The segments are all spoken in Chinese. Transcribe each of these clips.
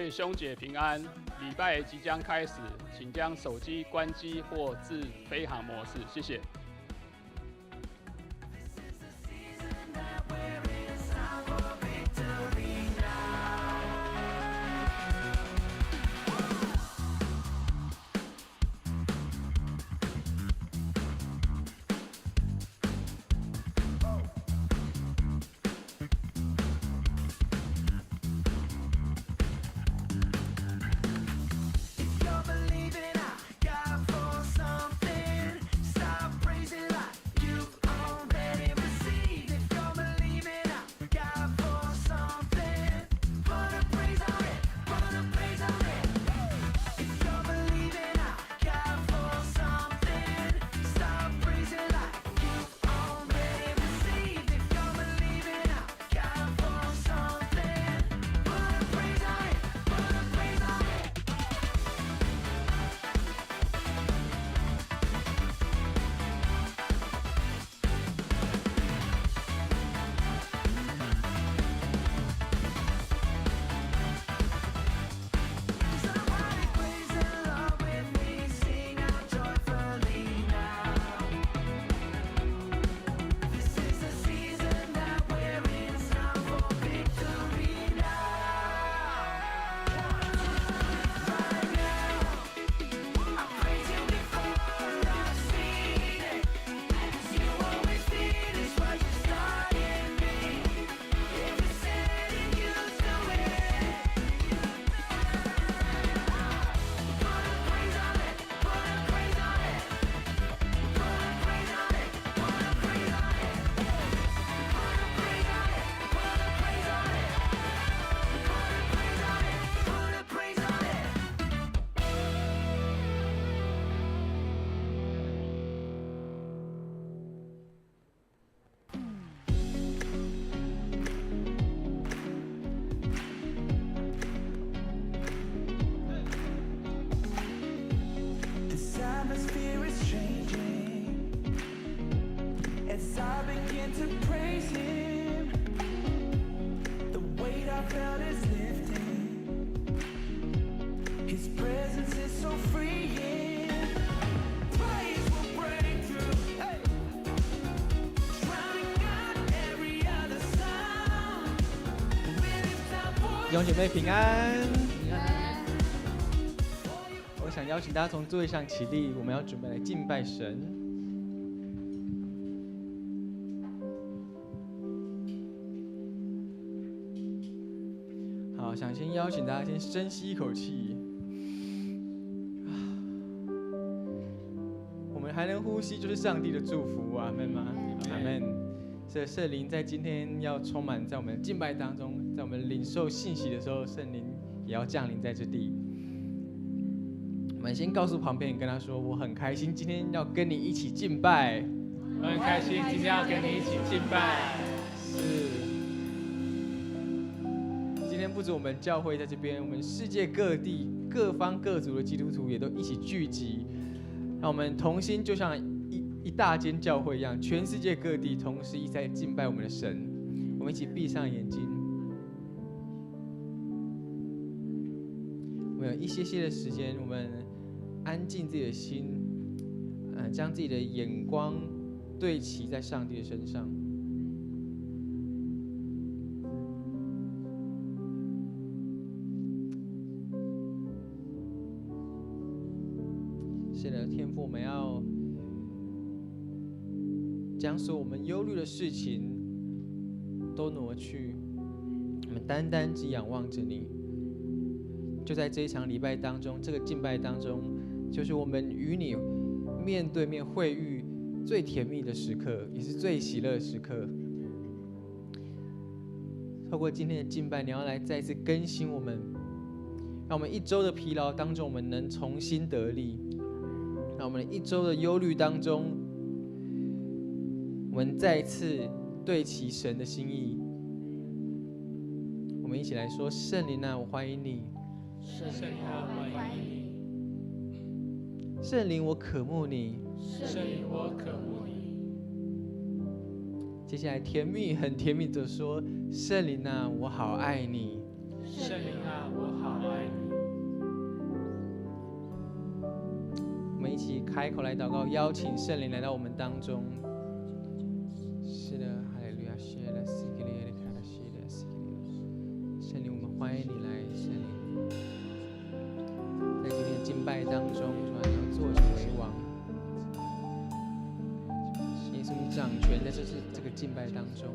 位兄姐平安，礼拜即将开始，请将手机关机或置飞行模式，谢谢。弟兄姐妹平安。我想邀请大家从座位上起立，我们要准备来敬拜神。好，想先邀请大家先深吸一口气。我们还能呼吸，就是上帝的祝福，阿们吗？阿们。这圣灵在今天要充满在我们敬拜当中，在我们领受信息的时候，圣灵也要降临在这地。我们先告诉旁边人，跟他说：“我很开心，今天要跟你一起敬拜。”我很开心，今天要跟你一起敬拜。是。今天不止我们教会在这边，我们世界各地各方各族的基督徒也都一起聚集，让我们同心，就像一大间教会一样，全世界各地同时一起在敬拜我们的神。我们一起闭上眼睛，我们有一些些的时间，我们安静自己的心，将自己的眼光对齐在上帝的身上。是的，天父，我们要将所有我们忧虑的事情都挪去，我们单单只仰望着你。就在这一场礼拜当中，这个敬拜当中，就是我们与你面对面会遇最甜蜜的时刻，也是最喜乐的时刻。透过今天的敬拜，你要来再次更新我们，让我们一周的疲劳当中，我们能重新得力；让我们一周的忧虑当中，我们再一次对齐神的心意。我们一起来说：圣灵啊，我欢迎你；圣灵啊，我欢迎你；圣灵，我渴慕你；圣灵，我渴慕你。接下来很甜蜜的说：圣灵啊，我好爱你；圣灵啊，我好爱一起开口来祷告，邀请圣灵来到我们当中。是的，哈利路亚，谢了，圣灵，我们欢迎你来，圣灵，在今天的敬拜当中，主啊，你要做成为王。耶稣，你掌权在这个敬拜当中。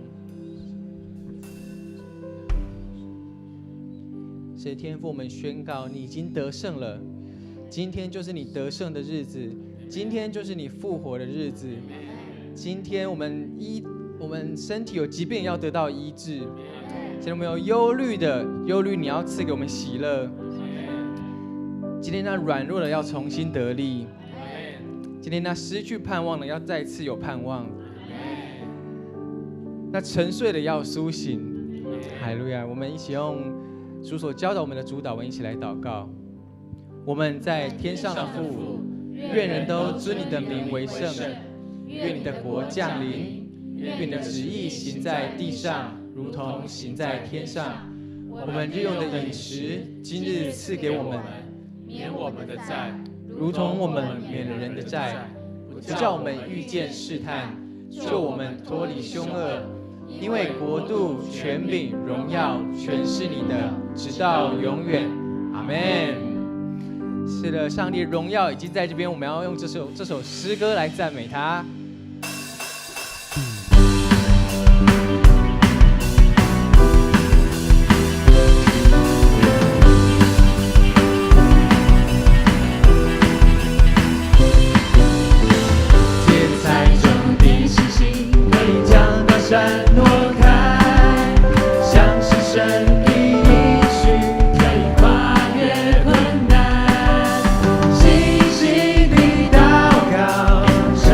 是天父，我们宣告，你已经得胜了。今天就是你得胜的日子，今天就是你复活的日子。今天我们身体有疾病要得到医治，现在我们有忧虑你要赐给我们喜乐。今天那软弱的要重新得力，今天那失去盼望的要再次有盼望，那沉睡的要苏醒。哈利路亚！我们一起用主所教导我们的主导文一起来祷告。我们在天上的父，愿人都尊你的名为圣，愿你的国降临，愿你的旨意行在地上，如同行在天上。我们日用的饮食，今日赐给我们，免我们的债，如同我们免了人的债，不叫我们遇见试探，救我们脱离凶恶。因为国度、权柄、荣耀，全是你的，直到永远。阿们。是的，上帝荣耀已经在这边，我们要用这首诗歌来赞美他。天才中的星星，可以将高山挪开，像是神的应许，可以跨越困难。细细的祷告，神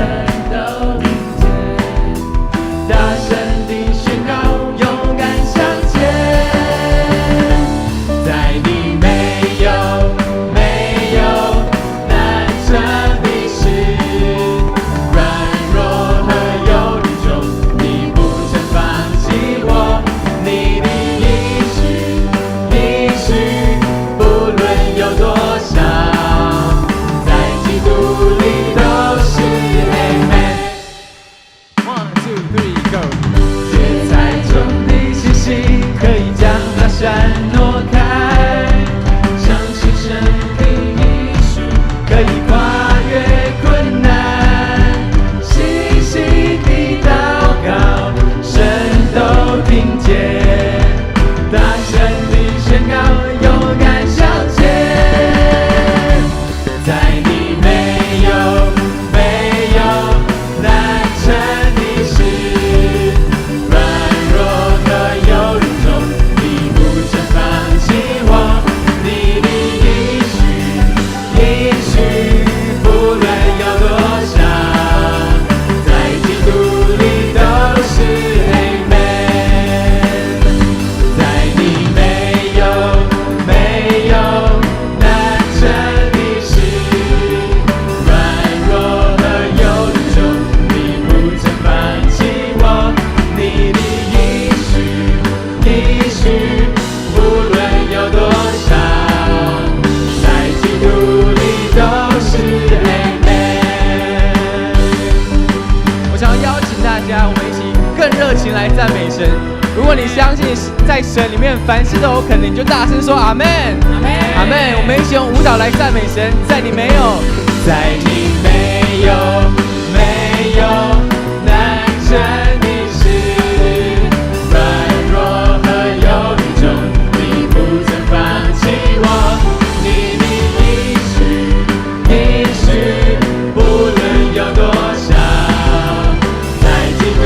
都听见，大声的宣告，勇敢向前。在你没有难成的事，软弱和忧虑中，你不曾放弃我。你的应许，不论有多少，在基督里都是 Amen。1 2 3 go。天才中的星星，可以将大山挪开，相信神的应许，可以跨越困难。细细的祷告，神都听见，大声的宣告，勇敢向前。在你没有难成的事，软弱和忧虑中，你不曾放弃我。你的应许，不论有多少，在基督里都是 Amen。在你没有难成的事，软弱和忧虑中，你不曾放弃我。你的应许，不论有多少，在基督里都是 Amen。我想要邀请大家，我们一起更热情来赞美神。如果你相信在神里面凡事都有可能，你就大声说阿们，阿们。我们一起用舞蹈来赞美神。在你没有难成的事，软弱和忧虑中，你不曾放弃我。你的应许，不论有多少，在基督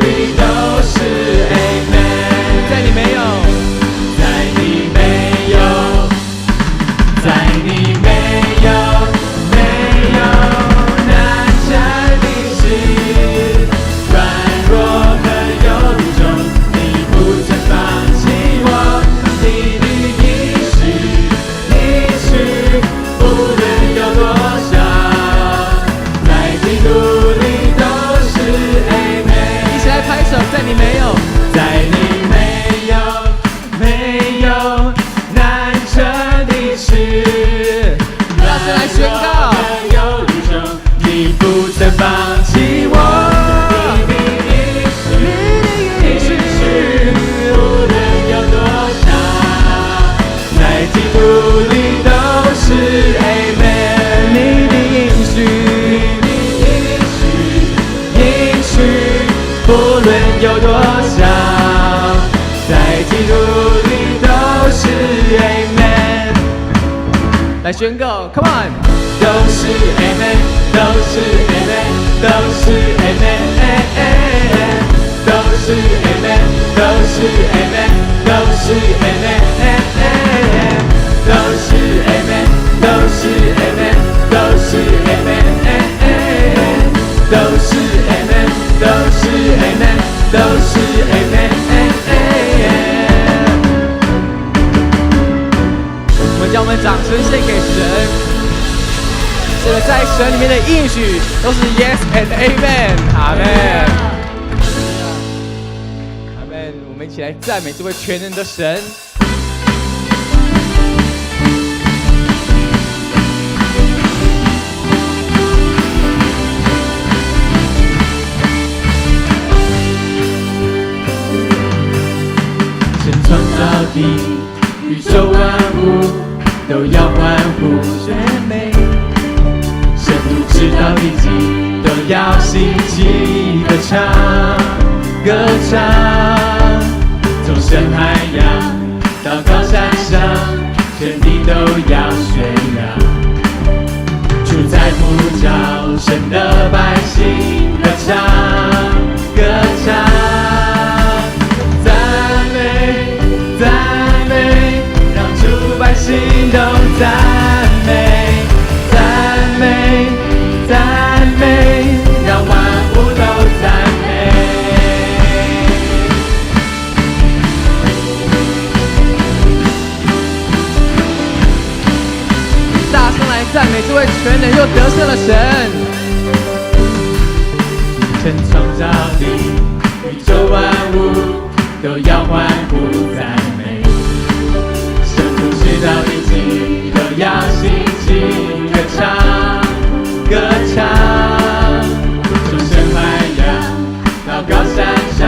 里都是 Amen。在你没有难成的事，软弱和忧虑中，你不曾放弃我。你的应许，不论有多少，在基督里都是 Amen。一起来拍手，在你没有难成的事，大声来宣告。曾放弃我。你的应许，无论有多少，在基督里都是 Amen。你的应许，应许，无论有多少，在基督里都是 Amen。来宣告 ，Come on， 都是 Amen， 都是 Amen， 都是 Amen， 都是 Amen， 都是 Amen， 都是 Amen， 都是 Amen， 都是 Amen， 都是 Amen， 都是 Amen， 都是 Amen， 都是 Amen。我们将我们掌声献给神，这个在神里面的应许都是 Yes and Amen， 阿门，阿门。我们一起来赞美这位全能的神。神创造地，宇宙万物都要欢呼绝美，深度直到地极都要兴起歌唱，歌唱，从深海洋到高山上，全地都要宣扬，主在呼召神的百姓歌唱，歌唱，赞美，赞美，让主百姓都赞美，赞美，赞美，让万物都赞美。大声来赞美这位全能又得胜的神。神创造地，宇宙万物都要欢呼赞美，深度直到地极都要兴起歌唱，歌唱，从深海洋到高山上，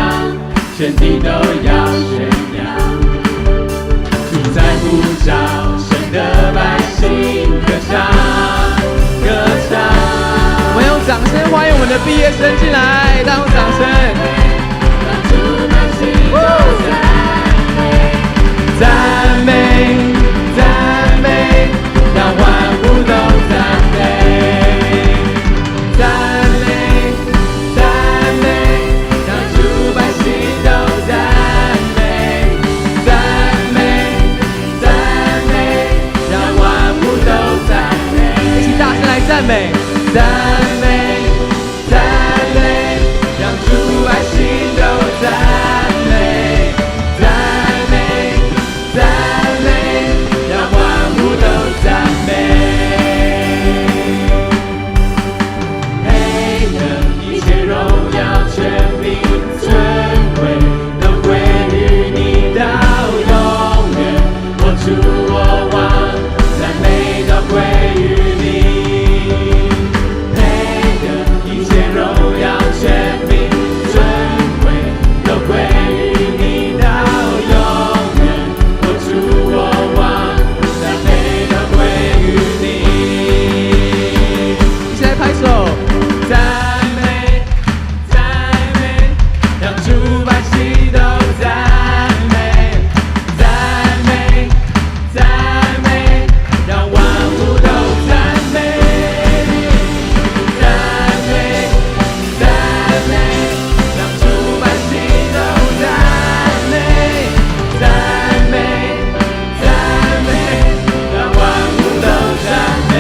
全地都要宣扬，主在呼召神的百姓歌唱，歌唱。我们用掌声欢迎我们的毕业生进来，大家用掌声。赞美，赞美，让万物都赞美，赞美，赞美，让主百姓都赞美，赞美，赞美，让万物都赞美。一起大声来赞美，赞美，赞美，让主百姓都赞美，赞美，赞美，让万物都赞美。配得一切荣耀、权柄、尊贵，都归于你到永远。我主我王，赞美都归于你。配得一切荣耀、权柄、尊贵，都归于你到永远。我主我王，赞美都归于你。一起来拍手，赞美，赞美，让主百姓都赞美，赞美，赞美，让万物都赞美，赞美，赞美，让主百姓都赞美，赞美，赞美，让万物都赞美。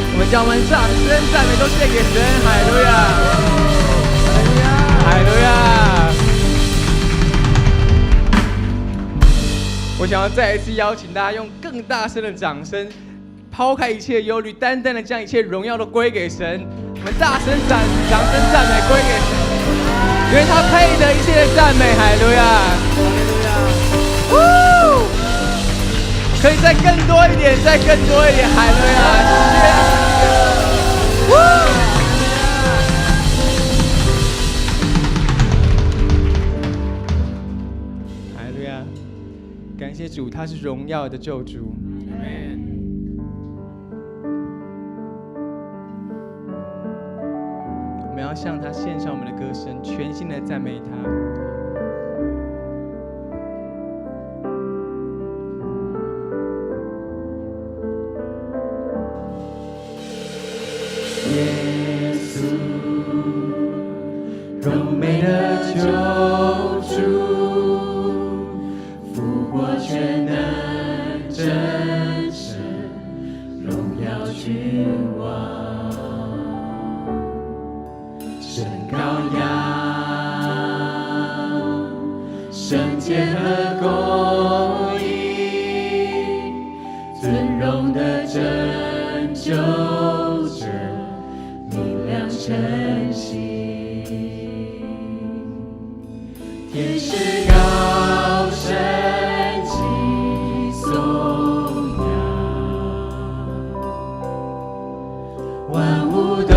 我们将我们掌声赞美都献给神，哈利路亚，哈利路亚。我想要再一次邀请大家用更大声的掌声，抛开一切忧虑，单单的将一切荣耀都归给神。我们大声掌声赞美归给神。因为他配得一切的赞美。哈利路亚，哈利路亚，可以再更多一点，再更多一点。哈利路亚，哈利路亚，感谢主，他是荣耀的救主。我们要向他献上我们的歌声，全心的赞美他。耶稣，荣美的救主，复活全能真神，荣耀君王。神羔羊，圣洁和公义，尊荣的拯救者，明亮晨曦，天使高声齐颂扬，万物都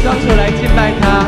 双手来敬拜他。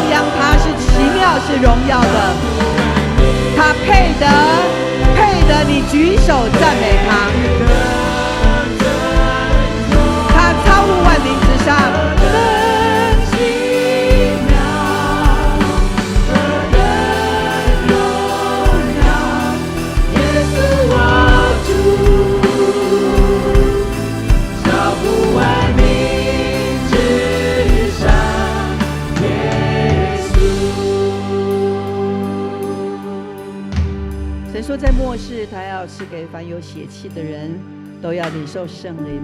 羊，他是奇妙，是荣耀的，他配得你举手赞美他，他超乎万民之上。神说，在末世，他要赐给凡有血气的人，都要领受圣灵。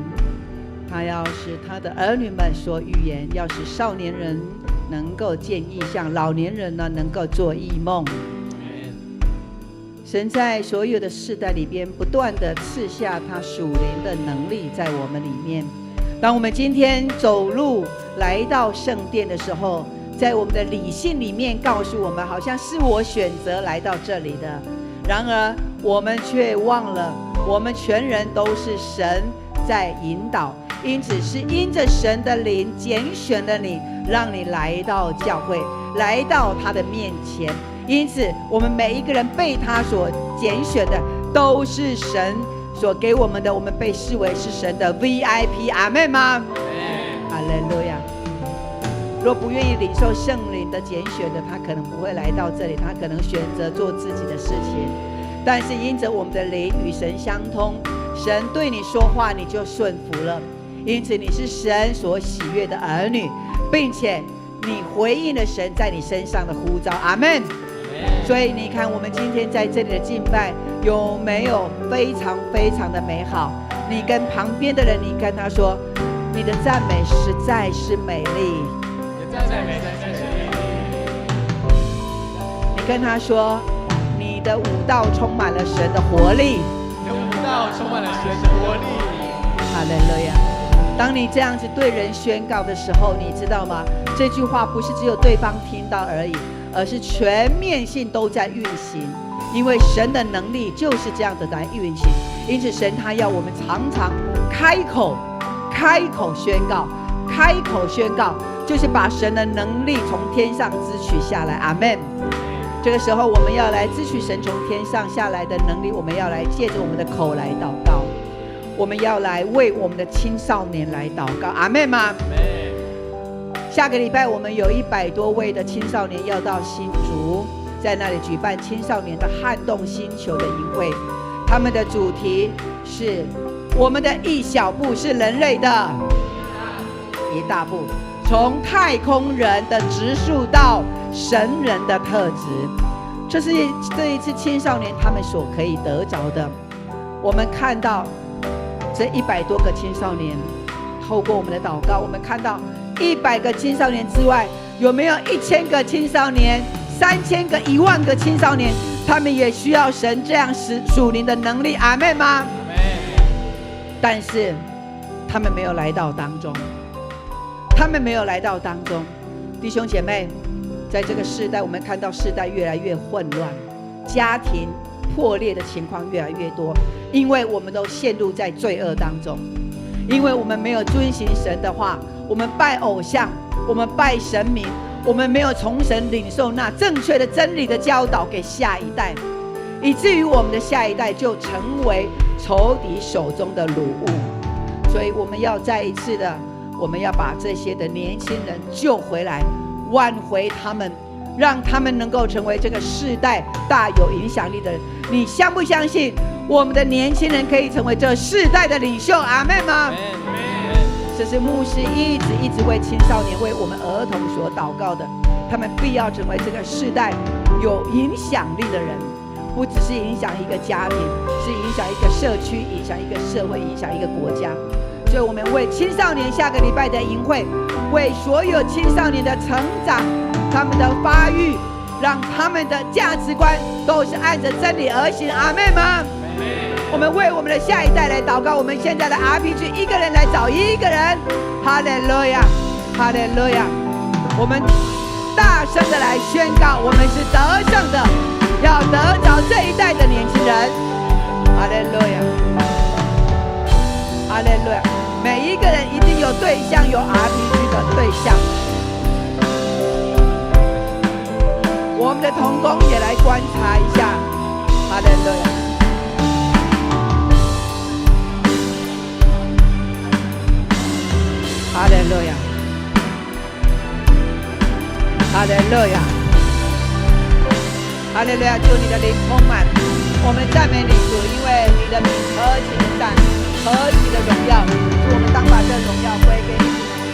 他要使他的儿女们说预言，要使少年人能够见异象，老年人呢能够做异梦。神在所有的世代里边，不断的赐下他属灵的能力在我们里面。当我们今天走路来到圣殿的时候，在我们的理性里面告诉我们，好像是我选择来到这里的。然而我们却忘了，我们全人都是神在引导，因此是因着神的灵拣选了你，让你来到教会，来到他的面前。因此我们每一个人被他所拣选的，都是神所给我们的，我们被视为是神的 VIP。 阿们吗？哈利路亚。若不愿意领受圣灵的拣选的，他可能不会来到这里，他可能选择做自己的事情。但是因着我们的灵与神相通，神对你说话，你就顺服了。因此你是神所喜悦的儿女，并且你回应了神在你身上的呼召。阿们。所以你看，我们今天在这里的敬拜有没有非常非常的美好？你跟旁边的人，你跟他说，你的赞美实在是美丽。你跟他说，你的舞蹈充满了神的活力。你的舞蹈充满了神的活力。哈利路亚。当你这样子对人宣告的时候，你知道吗？这句话不是只有对方听到而已，而是全面性都在运行。因为神的能力就是这样的来运行，因此神他要我们常常开口宣告，开口宣告，就是把神的能力从天上支取下来。阿们。这个时候我们要来支取神从天上下来的能力，我们要来借着我们的口来祷告，我们要来为我们的青少年来祷告。阿们吗？下个礼拜我们有100多位的青少年要到新竹，在那里举办青少年的撼动星球的营会。他们的主题是我们的一小步是人类的一大步，从太空人的植树到神人的特质。这是这一次青少年他们所可以得着的。我们看到这100多个青少年，透过我们的祷告，我们看到100个青少年之外，有没有1000个青少年、3000个、10000个青少年，他们也需要神这样属灵的能力。阿们吗？但是他们没有来到当中，他们没有来到当中。弟兄姐妹，在这个世代，我们看到世代越来越混乱，家庭破裂的情况越来越多，因为我们都陷入在罪恶当中，因为我们没有遵行神的话，我们拜偶像，我们拜神明，我们没有从神领受那正确的真理的教导给下一代，以至于我们的下一代就成为仇敌手中的掳物。所以我们要再一次的，我们要把这些的年轻人救回来，挽回他们，让他们能够成为这个世代大有影响力的人。你相不相信我们的年轻人可以成为这世代的领袖？阿们吗？这是牧师一直为青少年、为我们儿童所祷告的。他们必要成为这个世代有影响力的人，不只是影响一个家庭，是影响一个社区，影响一个社会，影响一个国家。所以我们为青少年下个礼拜的营会，为所有青少年的成长，他们的发育，让他们的价值观都是按着真理而行。阿们吗？我们为我们的下一代来祷告。我们现在的 RPG 一个人来找一个人。哈利路亚，哈利路亚。我们大声的来宣告，我们是得胜的，要得着这一代的年轻人。哈利路亚，哈利路亚。每一个人一定有对象，有 RPG 的对象。的同工也来观察一下。哈利路亚，哈利路亚，哈利路亚，哈利路亚！祝你的灵充满我们，赞美你主，因为你的名何其的善，何其的荣耀。主，我们当把这荣耀归给你。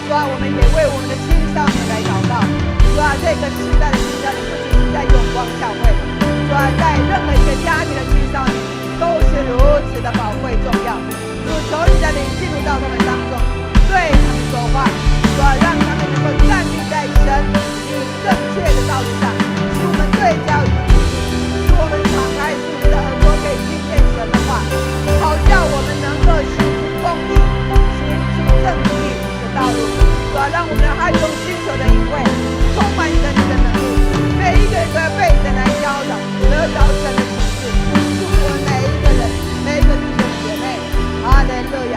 主啊，我们也为我们的青少年来祷告。主啊，这个时代的青少年不仅是在永光教会，主啊，在任何一个家庭的青少年都是如此的宝贵重要。主，求你的灵进入到他们当中，对他们说话。主啊，让他们能够站立在神你正确的道路上，使我们对焦于你，使我们敞开属灵的耳朵，可以听见神的话，好叫我们能够行出公义，行出正义的道路。主啊，让我们的爱中需求的隐晦，充满神你的能力，每一个人都要被神来教导，得着神的启示，祝福我们每一个人，每一个弟兄姐妹。哈利路亚。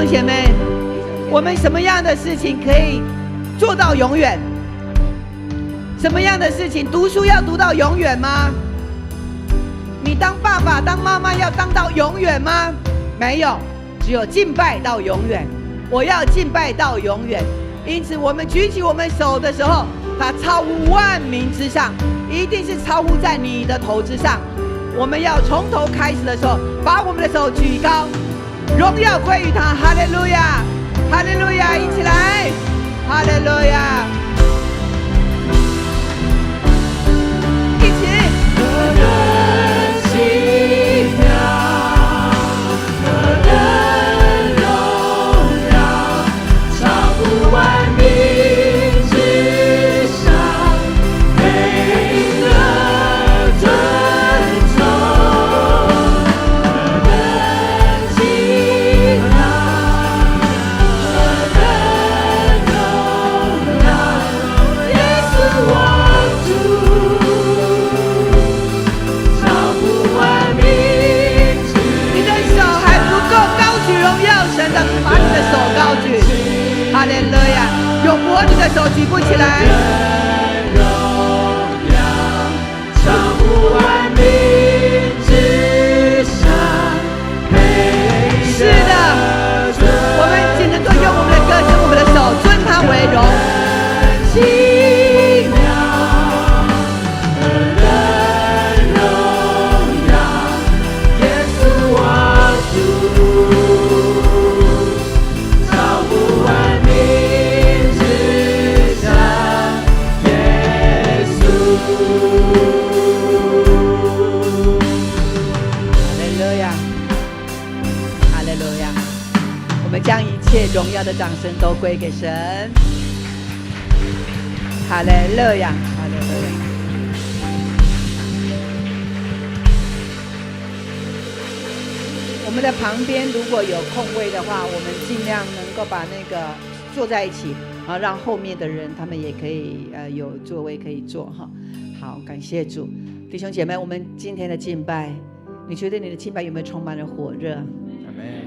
姐妹，我们什么样的事情可以做到永远？什么样的事情读书要读到永远吗？你当爸爸当妈妈要当到永远吗？没有，只有敬拜到永远。我要敬拜到永远。因此我们举起我们手的时候，它超乎万民之上，一定是超乎在你的头之上。我们要从头开始的时候，把我们的手举高，荣耀归于他。哈利路亚，哈利路亚，一起来，哈利路亚，一起。何等奇妙，何等荣耀，超乎万民之上，配得尊重。何等奇妙，何等荣耀，耶稣我主，超乎万民之上。你的手还不够高举荣耀神的，把你的手高举。哈利路亚！永活你的手举不起来。超乎万民之上，是的，我们只能够用我们的歌声，我们的手尊他为荣。奇妙，何等荣耀，耶稣我主，超乎万民之上，配归给神。哈利路亚，哈利路亚。我们的旁边如果有空位的话，我们尽量能够把那个坐在一起，让后面的人他们也可以有座位可以坐哈。好，感谢主，弟兄姐妹，我们今天的敬拜，你觉得你的敬拜有没有充满了火热？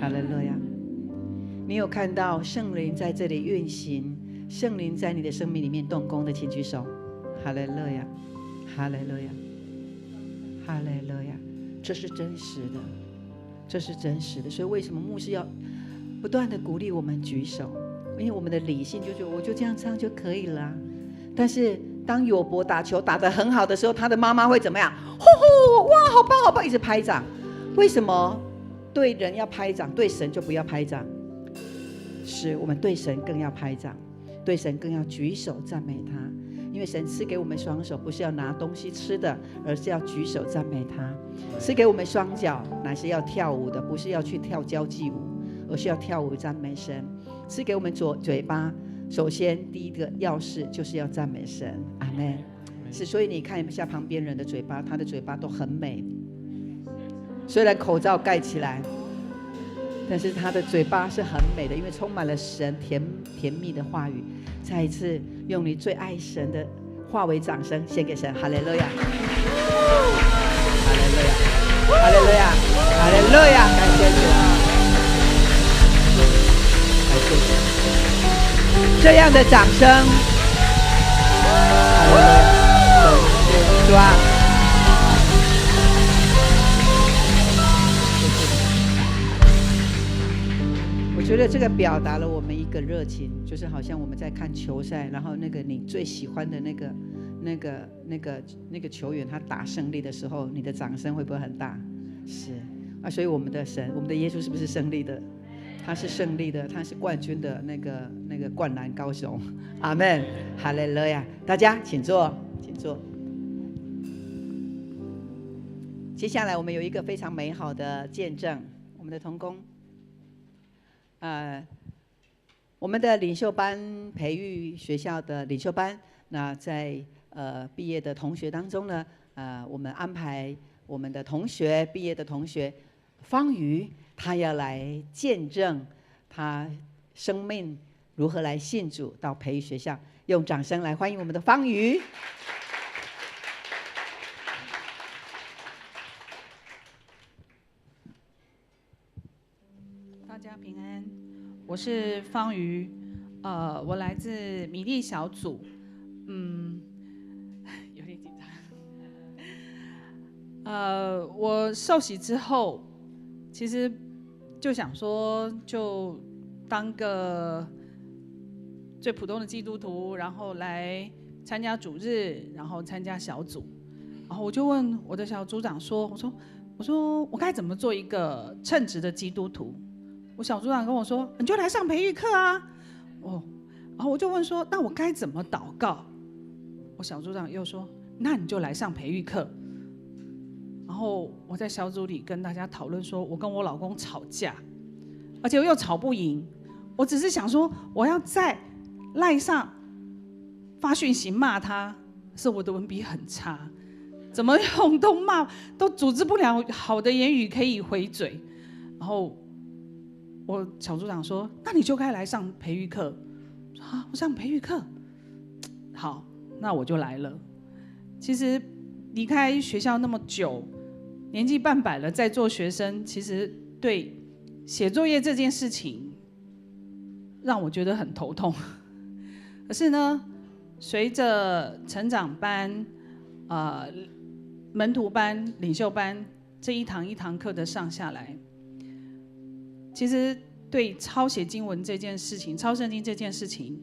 哈利路亚！你有看到圣灵在这里运行，圣灵在你的生命里面动工的，请举手。哈利路亚，哈利路亚，哈利路亚！这是真实的。这是真实的，所以为什么牧师要不断的鼓励我们举手？因为我们的理性就觉得我就这样唱就可以了。但是当友伯打球打得很好的时候，他的妈妈会怎么样？呼呼，哇，好棒好棒，一直拍掌。为什么对人要拍掌，对神就不要拍掌？是我们对神更要拍掌，对神更要举手赞美他。因为神赐给我们双手，不是要拿东西吃的，而是要举手赞美他；赐给我们双脚，乃是要跳舞的，不是要去跳交际舞，而是要跳舞赞美神；赐给我们嘴巴，首先第一个要事就是要赞美神。阿们。是，所以你看一下旁边人的嘴巴，他的嘴巴都很美，虽然口罩盖起来，但是他的嘴巴是很美的，因为充满了神甜蜜的话语。再一次用你最爱神的化为掌声献给神。哈利路亚，哈利路亚，哈利路亚，哈利路亚！感谢主，感谢主，这样的掌声，哈利路亚，主啊！我觉得这个表达了我们一个热情，就是好像我们在看球赛，然后那个你最喜欢的那个球员他打胜利的时候，你的掌声会不会很大？是啊，所以我们的神，我们的耶稣是不是胜利的？他是胜利的，他是冠军的那个灌篮高手。阿们，哈利路亚！大家请坐，请坐。接下来我们有一个非常美好的见证，我们的同工。我们的领袖班培育学校的领袖班，那在毕业的同学当中呢，我们安排我们的同学毕业的同学方瑜，他要来见证他生命如何来信主到培育学校，用掌声来欢迎我们的方瑜。大家平安，我是方瑜，我来自米粒小组，有点紧张。我受洗之后，其实就想说，就当个最普通的基督徒，然后来参加主日，然后参加小组，然后我就问我的小组长说，我说我该怎么做一个称职的基督徒？我小组长跟我说，你就来上培育课啊。然后我就问说，那我该怎么祷告？我小组长又说，那你就来上培育课。然后我在小组里跟大家讨论说，我跟我老公吵架，而且我又吵不赢。我只是想说，我要在赖上发讯息骂他，是我的文笔很差，怎么用都骂，都组织不了好的言语可以回嘴。然后我小组长说，那你就该来上培育课。啊，我上培育课，好，那我就来了。其实离开学校那么久，年纪半百了，在做学生，其实对写作业这件事情让我觉得很头痛。可是呢，随着成长班、门徒班、领袖班这一堂一堂课的上下来，其实对抄写经文这件事情、抄圣经这件事情，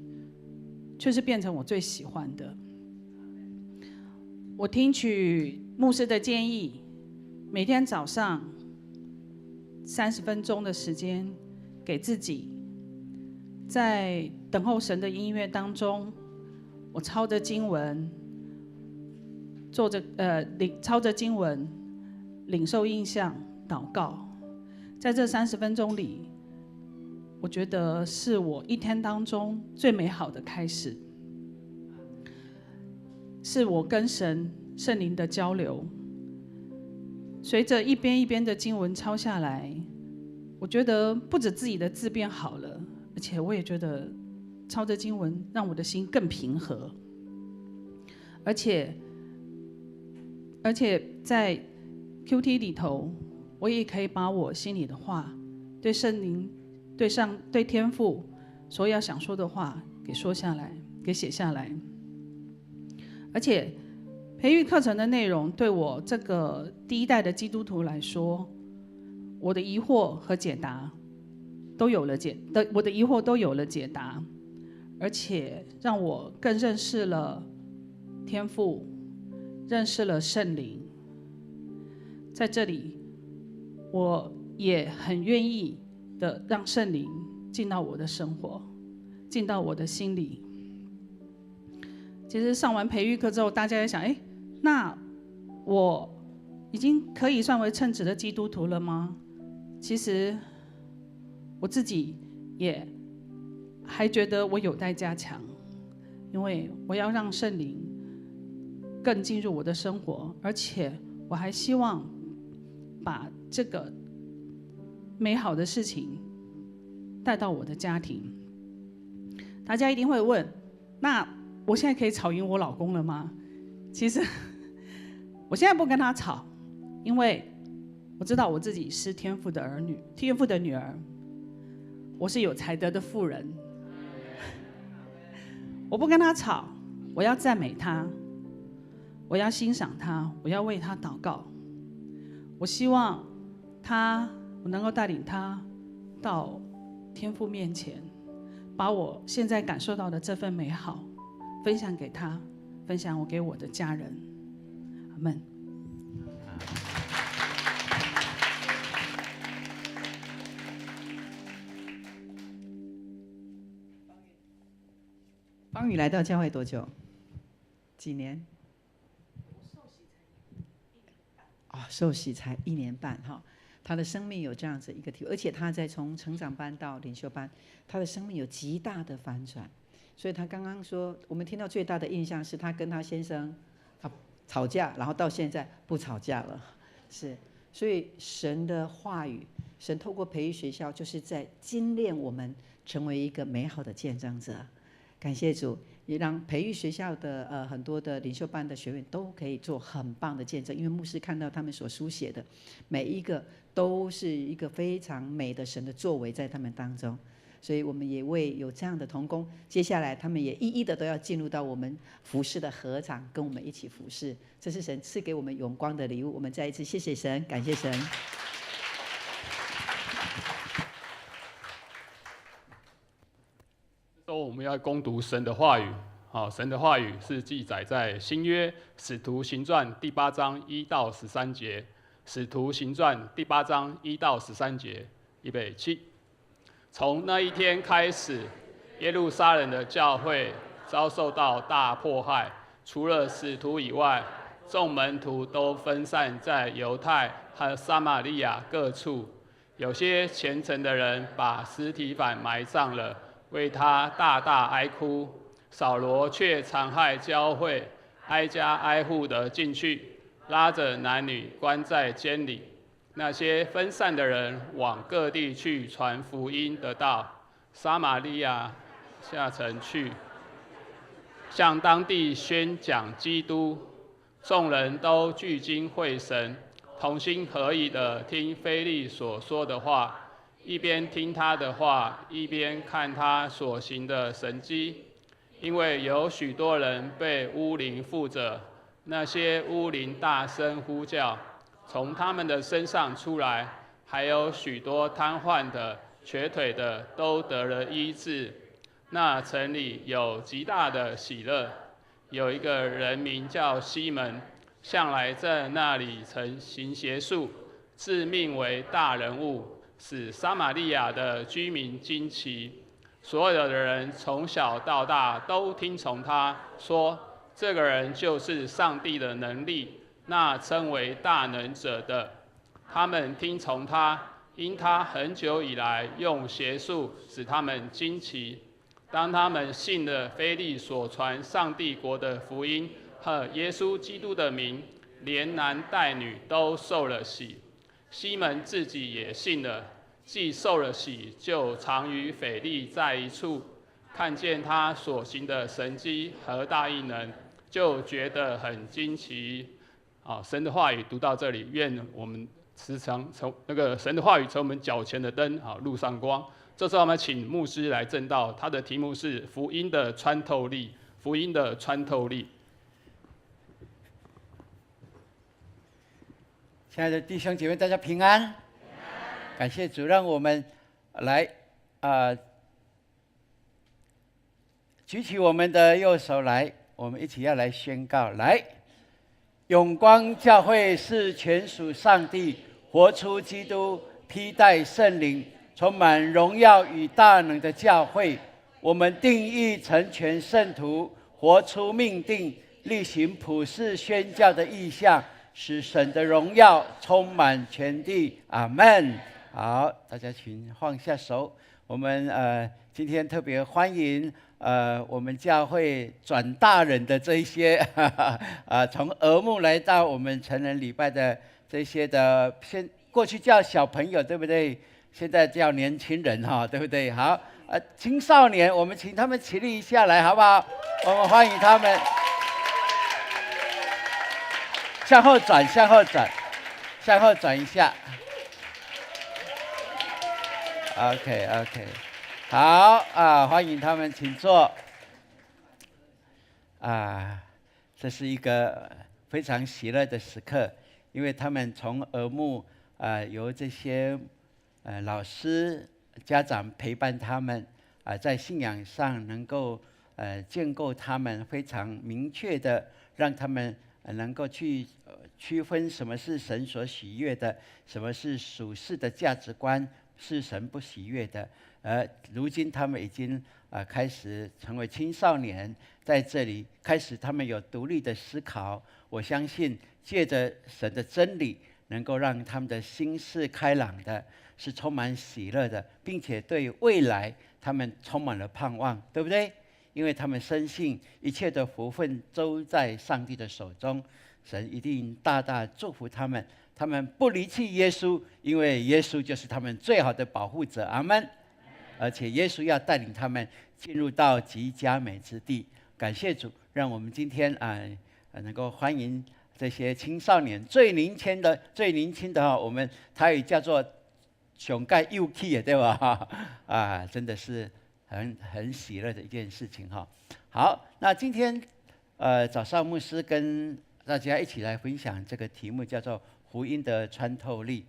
却是变成我最喜欢的。我听取牧师的建议，每天早上30分钟的时间给自己，在等候神的音乐当中，我抄着经文，抄着经文，领受印象，祷告。在这30分钟里，我觉得是我一天当中最美好的开始，是我跟圣灵的交流。随着一边一边的经文抄下来，我觉得不止自己的字变好了，而且我也觉得抄着经文让我的心更平和，而且在 QT 里头，我也可以把我心里的话，对圣灵、对天父所要想说的话给说下来，给写下来。而且培育课程的内容对我这个第一代的基督徒来说，我的疑惑和解答都有了解答，而且让我更认识了天父，认识了圣灵。在这里，我也很愿意的让圣灵进到我的生活，进到我的心里。其实上完培育课之后，大家也想，那我已经可以算为称职的基督徒了吗？其实我自己也还觉得我有待加强，因为我要让圣灵更进入我的生活，而且我还希望把这个美好的事情带到我的家庭。大家一定会问，那我现在可以吵赢我老公了吗？其实我现在不跟他吵，因为我知道我自己是天父的儿女，天父的女儿，我是有才德的妇人。我不跟他吵，我要赞美他，我要欣赏他，我要为他祷告。我希望我能够带领他到天父面前，把我现在感受到的这份美好分享给他，分享我给我的家人。阿们。方宇来到教会多久？几年？受洗才1年半哈。他的生命有这样子一个体会，而且他在从成长班到领袖班，他的生命有极大的反转。所以他刚刚说，我们听到最大的印象是他跟他先生吵架，然后到现在不吵架了。是，所以神的话语，神透过培育学校，就是在精炼我们成为一个美好的见证者。感谢主，也让培育学校的很多的领袖班的学员都可以做很棒的见证，因为牧师看到他们所书写的每一个都是一个非常美的神的作为在他们当中。所以我们也为有这样的同工，接下来他们也一一的都要进入到我们服事的合场，跟我们一起服事。这是神赐给我们永光的礼物，我们再一次谢谢神，感谢神。我们要攻读神的话语。神的话语是记载在新约使徒行传第8章1到13节。使徒行传第8章1到13节，预备起。从那一天开始，耶路撒冷的教会遭受到大迫害，除了使徒以外，众门徒都分散在犹太和撒玛利亚各处。有些虔诚的人把司提反埋葬了，为他大大哀哭。扫罗却残害教会，挨家挨户的进去，拉着男女关在监里。那些分散的人往各地去传福音的道，撒玛利亚下城去，向当地宣讲基督。众人都聚精会神，同心合意地听腓力所说的话，一边听他的话，一边看他所行的神迹。因为有许多人被污灵附着，那些污灵大声呼叫，从他们的身上出来，还有许多瘫痪的、瘸腿的都得了医治。那城里有极大的喜乐。有一个人名叫西门，向来在那里曾行邪术，自命为大人物，使撒玛利亚的居民惊奇。所有的人从小到大都听从他，说这个人就是上帝的能力，那称为大能者的。他们听从他，因他很久以来用邪术使他们惊奇。当他们信了腓力所传上帝国的福音和耶稣基督的名，连男带女都受了洗。西门自己也信了，既受了洗，就常与腓力在一处，看见他所行的神迹和大异能，就觉得很惊奇。神的话语读到这里，愿我们时常从神的话语成我们脚前的灯，路上光。这时候我们请牧师来证道，他的题目是福音的穿透力。福音的穿透力。亲爱的弟兄姐妹，大家平安。感谢主，让我们来举起我们的右手来，我们一起要来宣告：来，永光教会是全属上帝，活出基督，披戴圣灵，充满荣耀与大能的教会。我们定义成全圣徒，活出命定，力行普世宣教的意向，使神的荣耀充满全地。阿们。好，大家请放下手。我们今天特别欢迎我们教会转大人的这一些从儿牧来到我们成人礼拜的这些的，过去叫小朋友，对不对？现在叫年轻人哈，对不对？好，青少年，我们请他们起立一下来，好不好？我们欢迎他们。向后转，向后转，向后转一下。OK， 好欢迎他们，请坐。这是一个非常喜乐的时刻，因为他们从儿牧由这些老师、家长陪伴他们在信仰上能够建构他们，非常明确的让他们能够去区分什么是神所喜悦的，什么是属世的价值观，是神不喜悦的。如今他们已经开始成为青少年，在这里开始他们有独立的思考。我相信借着神的真理，能够让他们的心是开朗的，是充满喜乐的，并且对未来他们充满了盼望，对不对？因为他们深信一切的福分都在上帝的手中，神一定大大祝福他们。他们不离弃耶稣，因为耶稣就是他们最好的保护者。阿们。而且耶稣要带领他们进入到极佳美之地。感谢主，让我们今天能够欢迎这些青少年，最年轻的我们台语叫做上盖幼气，对吧？真的是很喜乐的一件事情哈。好，那今天早上牧师跟大家一起来分享这个题目，叫做福音的穿透力。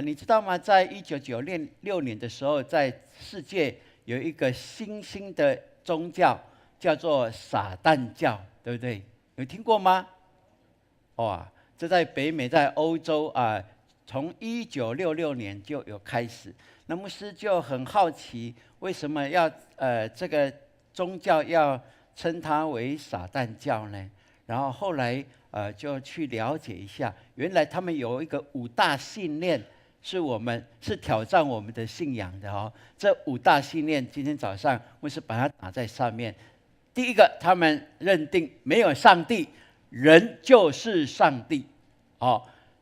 你知道吗？在1996年的时候，在世界有一个新兴的宗教，叫做撒旦教，对不对？有听过吗？这在北美，在欧洲从1966年就有开始。那牧师就很好奇，为什么要这个宗教要称它为撒旦教呢？然后后来就去了解一下，原来他们有一个5大信念，是挑战我们的信仰的哦。这5大信念，今天早上牧师把它打在上面。第一个，他们认定没有上帝，人就是上帝。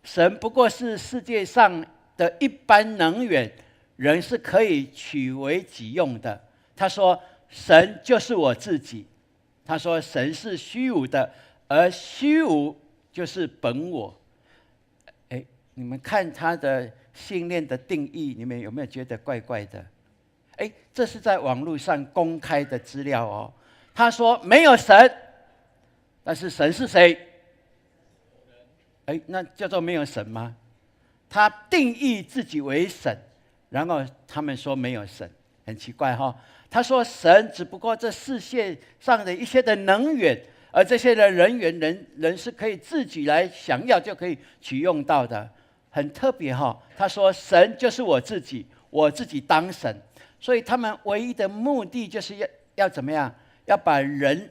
神不过是世界上的一般能源，人是可以取为己用的。他说，神就是我自己。他说，神是虚无的，而虚无就是本我。你们看他的信念的定义，你们有没有觉得怪怪的？这是在网络上公开的资料哦。他说没有神，但是神是谁？那叫做没有神吗？他定义自己为神，然后他们说没有神，很奇怪哈。他说神只不过这世界上的一些的能源，而这些的人是可以自己来想要就可以取用到的，很特别哈。他说神就是我自己，我自己当神，所以他们唯一的目的就是要怎么样？要把人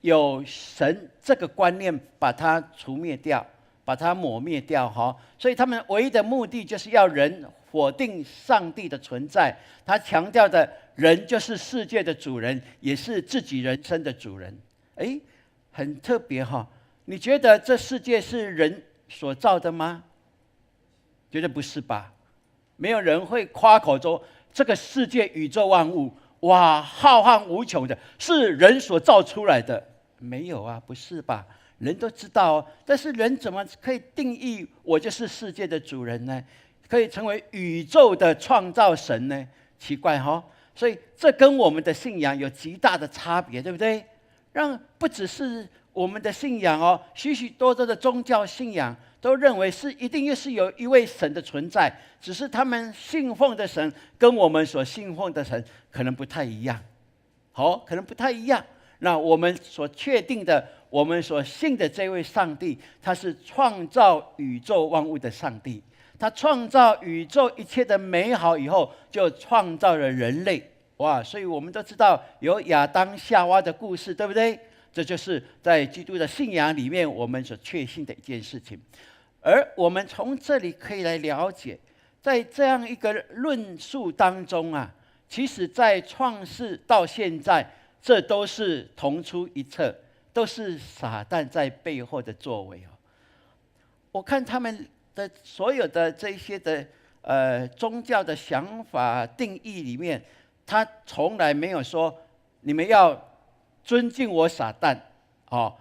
有神这个观念把它除灭掉，把它抹灭掉哈。所以他们唯一的目的就是要人否定上帝的存在。他强调的人就是世界的主人，也是自己人生的主人。哎，很特别哈。你觉得这世界是人所造的吗？绝对不是吧？没有人会夸口说这个世界宇宙万物，哇，浩瀚无穷的，是人所造出来的。没有啊，不是吧？人都知道哦，但是人怎么可以定义我就是世界的主人呢？可以成为宇宙的创造神呢？奇怪哈、哦！所以这跟我们的信仰有极大的差别，对不对？让不只是我们的信仰哦，许许多多的宗教信仰都认为是一定是有一位神的存在，只是他们信奉的神跟我们所信奉的神可能不太一样，可能不太一样。那我们所确定的，我们所信的这位上帝，他是创造宇宙万物的上帝。他创造宇宙一切的美好以后，就创造了人类。哇！所以我们都知道有亚当夏娃的故事，对不对？这就是在基督的信仰里面我们所确信的一件事情。而我们从这里可以来了解，在这样一个论述当中啊，其实在创世到现在，这都是同出一辙，都是撒旦在背后的作为哦。我看他们的所有的这些的宗教的想法定义里面，他从来没有说你们要尊敬我撒旦，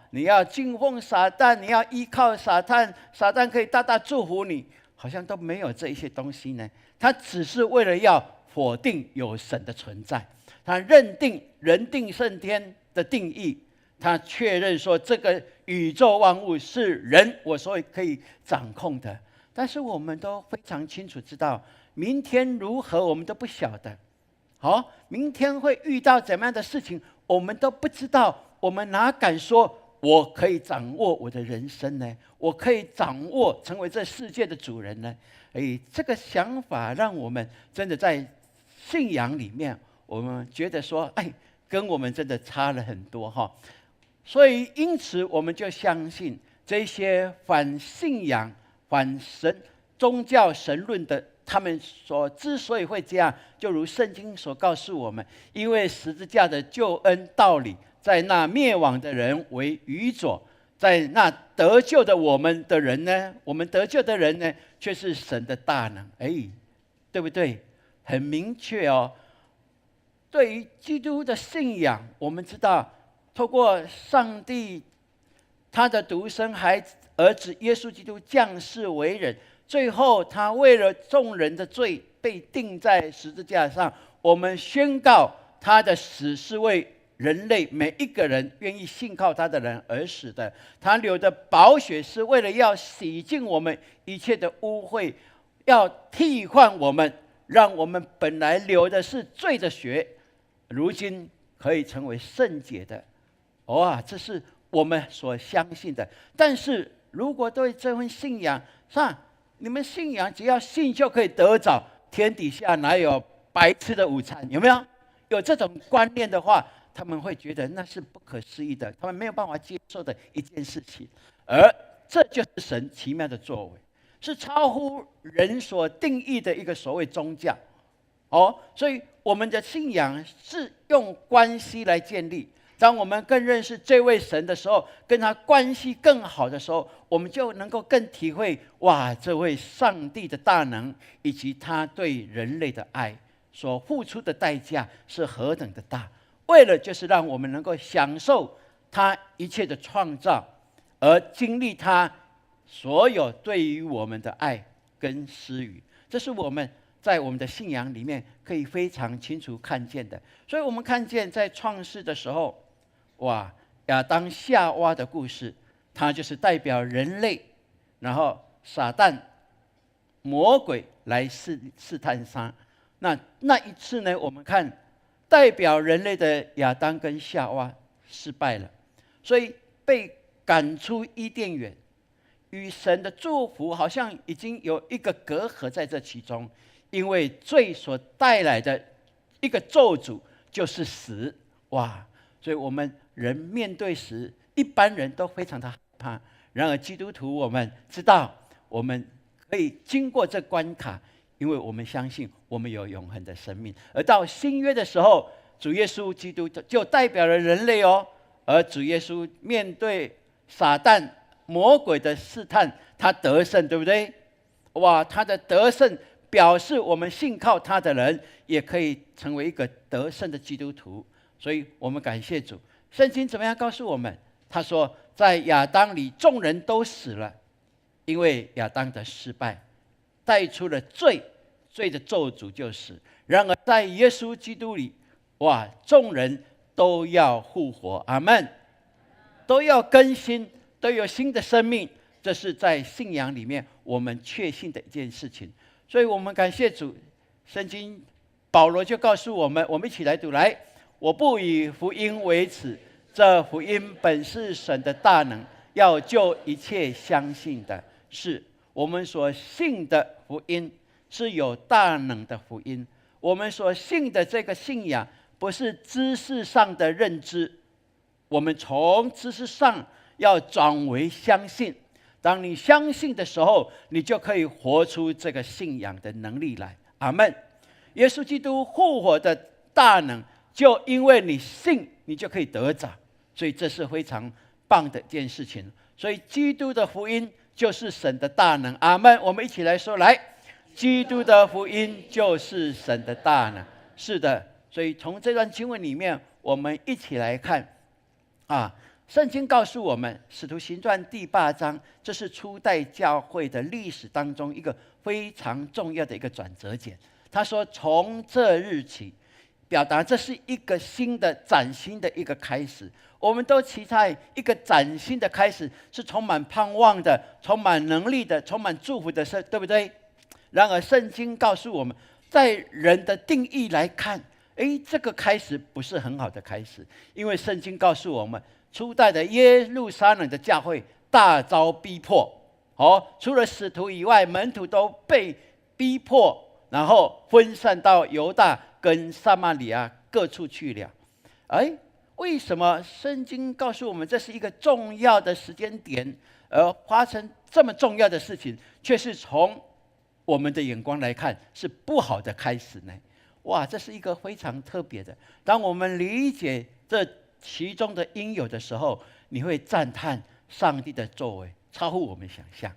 你要敬奉撒旦，你要依靠撒旦，撒旦可以大大祝福你，好像都没有这一些东西呢。他只是为了要否定有神的存在，他认定人定胜天的定义，他确认说这个宇宙万物是人我所以可以掌控的。但是我们都非常清楚知道，明天如何我们都不晓得。明天会遇到怎么样的事情，我们都不知道。我们哪敢说我可以掌握我的人生呢？我可以掌握成为这世界的主人呢？这个想法让我们真的在信仰里面，我们觉得说，跟我们真的差了很多哈。所以因此我们就相信这些反信仰、反神宗教神论的，他们之所以会这样，就如圣经所告诉我们，因为十字架的救恩道理，在那灭亡的人为愚拙，在那得救的我们的人呢，我们得救的人呢，却是神的大能。对不对？很明确哦。对于基督的信仰，我们知道，透过上帝他的独生儿子耶稣基督降世为人，最后他为了众人的罪被钉在十字架上。我们宣告他的死是为人类每一个人愿意信靠他的人而死的，他流的宝血是为了要洗净我们一切的污秽，要替换我们，让我们本来流的是罪的血，如今可以成为圣洁的。这是我们所相信的。但是如果对这份信仰上，你们信仰只要信就可以得着，天底下哪有白吃的午餐？有没有？有这种观念的话，他们会觉得那是不可思议的，他们没有办法接受的一件事情。而这就是神奇妙的作为，是超乎人所定义的一个所谓宗教。所以我们的信仰是用关系来建立。当我们更认识这位神的时候，跟他关系更好的时候，我们就能够更体会这位上帝的大能，以及他对人类的爱所付出的代价是何等的大。为了就是让我们能够享受他一切的创造，而经历他所有对于我们的爱跟施予。这是我们在我们的信仰里面可以非常清楚看见的。所以我们看见在创世的时候，亚当夏娃的故事，它就是代表人类，然后撒旦魔鬼来试探他。那一次呢，我们看代表人类的亚当跟夏娃失败了，所以被赶出伊甸园，与神的祝福好像已经有一个隔阂在这其中。因为罪所带来的一个咒诅就是死。所以我们人面对死，一般人都非常的害怕，然而基督徒我们知道，我们可以经过这关卡，因为我们相信我们有永恒的生命。而到新约的时候，主耶稣基督就代表了人类哦。而主耶稣面对撒旦魔鬼的试探，他得胜，对不对？哇，他的得胜表示我们信靠他的人也可以成为一个得胜的基督徒。所以我们感谢主。圣经怎么样告诉我们？他说，在亚当里众人都死了，因为亚当的失败带出了罪，罪的咒诅就死。然而在耶稣基督里，哇，众人都要复活，阿们，都要更新，都有新的生命。这是在信仰里面我们确信的一件事情。所以我们感谢主。圣经保罗就告诉我们，我们一起来读来，我不以福音为耻，这福音本是神的大能，要救一切相信的。是我们所信的福音是有大能的福音。我们所信的这个信仰不是知识上的认知，我们从知识上要转为相信。当你相信的时候，你就可以活出这个信仰的能力来。阿们。耶稣基督复活的大能，就因为你信，你就可以得着。所以这是非常棒的一件事情。所以基督的福音就是神的大能。阿们。我们一起来说，来，基督的福音就是神的大能。是的。所以从这段经文里面，我们一起来看啊。圣经告诉我们，《使徒行传》第8章，这是初代教会的历史当中一个非常重要的一个转折点。他说，从这日起，表达这是一个新的、崭新的一个开始。我们都期待一个崭新的开始，是充满盼望的、充满能力的、充满祝福的事，对不对？然而，圣经告诉我们，在人的定义来看，这个开始不是很好的开始，因为圣经告诉我们，初代的耶路撒冷的教会大遭逼迫，除了使徒以外，门徒都被逼迫，然后分散到犹大跟撒玛利亚各处去了。为什么圣经告诉我们这是一个重要的时间点，而发生这么重要的事情，却是从我们的眼光来看是不好的开始呢？哇，这是一个非常特别的。当我们理解这其中的因由的时候，你会赞叹上帝的作为超乎我们想象。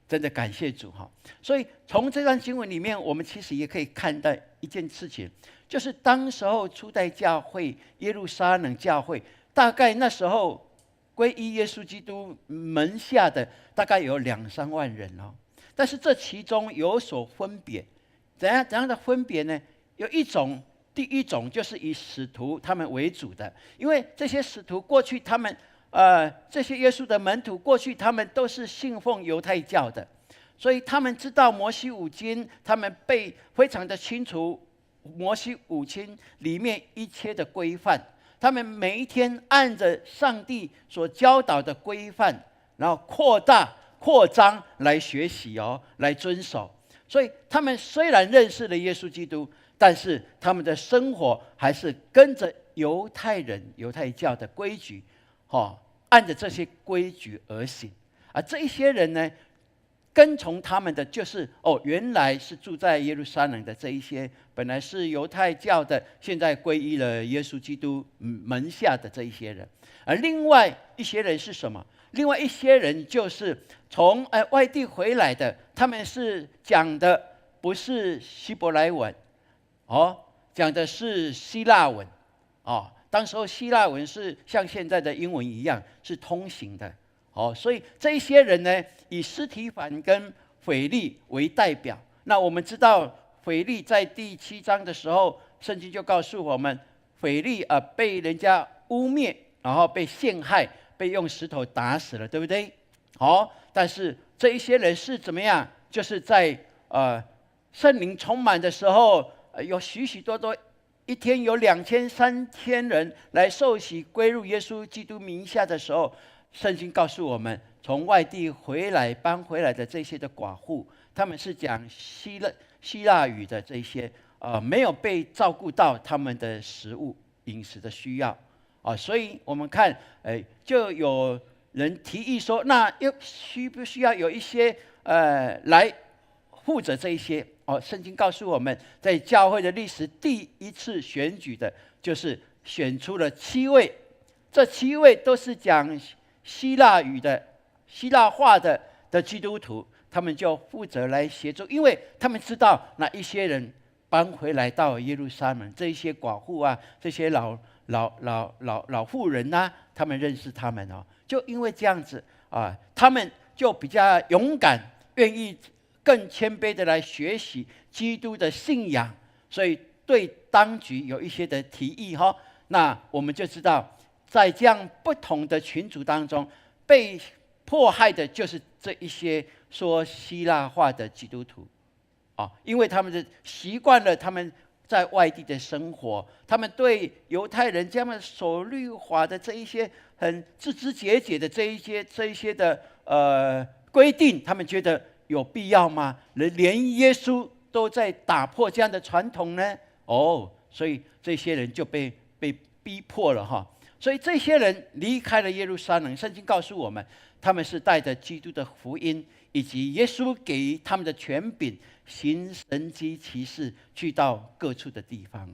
真的感谢主哈！所以从这段经文里面，我们其实也可以看到一件事情，就是当时候初代教会耶路撒冷教会，大概那时候皈依耶稣基督门下的大概有2-3万人哦。但是这其中有所分别，怎样的分别呢？有第一种就是以使徒他们为主的，因为这些使徒过去他们这些耶稣的门徒过去他们都是信奉犹太教的，所以他们知道摩西五经，他们背非常的清楚摩西五经里面一切的规范，他们每一天按着上帝所教导的规范，然后扩张来学习来遵守。所以他们虽然认识了耶稣基督，但是他们的生活还是跟着犹太教的规矩，按着这些规矩而行。而这一些人呢，跟从他们的就是原来是住在耶路撒冷的这一些本来是犹太教的，现在皈依了耶稣基督门下的这一些人。而另外一些人是什么？另外一些人就是从外地回来的，他们是讲的不是希伯来文，讲的是希腊文，当时候希腊文是像现在的英文一样是通行的，所以这一些人呢，以司提反跟腓利为代表。那我们知道腓利在第7章的时候，圣经就告诉我们，腓利被人家污蔑，然后被陷害，被用石头打死了，对不对？但是这一些人是怎么样？就是在圣灵充满的时候，有许许多多，一天有2000、3000人来受洗归入耶稣基督名下的时候，圣经告诉我们，从外地搬回来的这些的寡妇，他们是讲希腊语的这些，没有被照顾到他们的饮食的需要，所以我们看，就有人提议说，那需不需要有一些来负责这一些？圣经告诉我们，在教会的历史第一次选举的，就是选出了7位，这7位都是讲希腊话的基督徒，他们就负责来协助，因为他们知道那一些人搬回来到耶路撒冷，这一些寡妇啊，这些老妇人啊，他们认识他们就因为这样子他们就比较勇敢，愿意更谦卑的来学习基督的信仰，所以对当局有一些的提议那我们就知道，在这样不同的群组当中，被迫害的就是这一些说希腊话的基督徒因为他们习惯了他们在外地的生活，他们对犹太人这样守律法的这一些很枝枝节节的这一些的规定，他们觉得有必要吗？连耶稣都在打破这样的传统呢？所以这些人就被逼迫了所以这些人离开了耶路撒冷，圣经告诉我们，他们是带着基督的福音以及耶稣给他们的权柄，行神迹奇事，去到各处的地方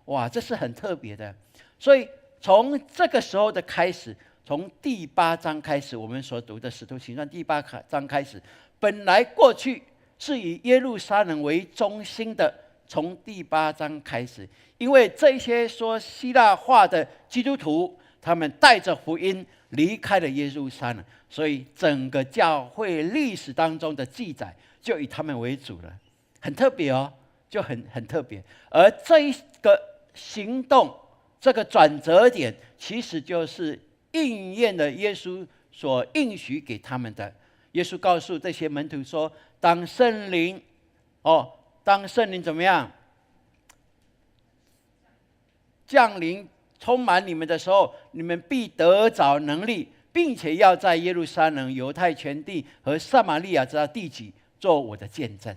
哇，这是很特别的。所以从这个时候的开始，从第8章开始，我们所读的《使徒行传》第8章开始，本来过去是以耶路撒冷为中心的，从第8章开始，因为这些说希腊话的基督徒，他们带着福音离开了耶路撒冷，所以整个教会历史当中的记载就以他们为主了，很特别就很特别。而这一个行动，这个转折点，其实就是应验了耶稣所应许给他们的。耶稣告诉这些门徒说，当圣灵怎么样降临充满你们的时候，你们必得着能力，并且要在耶路撒冷、犹太全地和撒玛利亚直到地极做我的见证。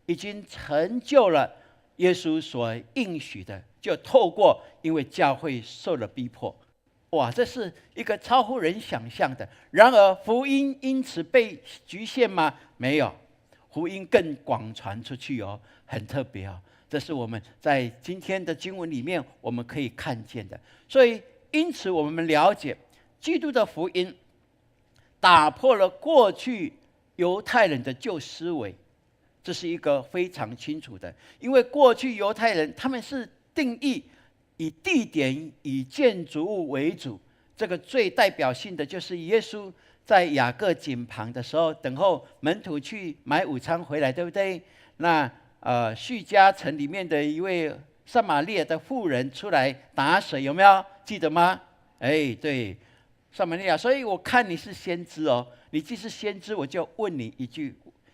已经成就了耶稣所应许的，就透过因为教会受了逼迫，哇，这是一个超乎人想象的。然而福音因此被局限吗？没有，福音更广传出去很特别这是我们在今天的经文里面我们可以看见的。所以因此我们了解，基督的福音打破了过去犹太人的旧思维，这是一个非常清楚的。因为过去犹太人他们是定义以地点、以建筑物为主，这个最代表性的就是耶稣在雅各井旁的时候，等候门徒去买午餐回来，对不对？那叙加城里面的一位撒玛利亚的妇人出来打水，有没有记得吗？对，撒玛利亚。所以我看你是先知你既是先知，我就问你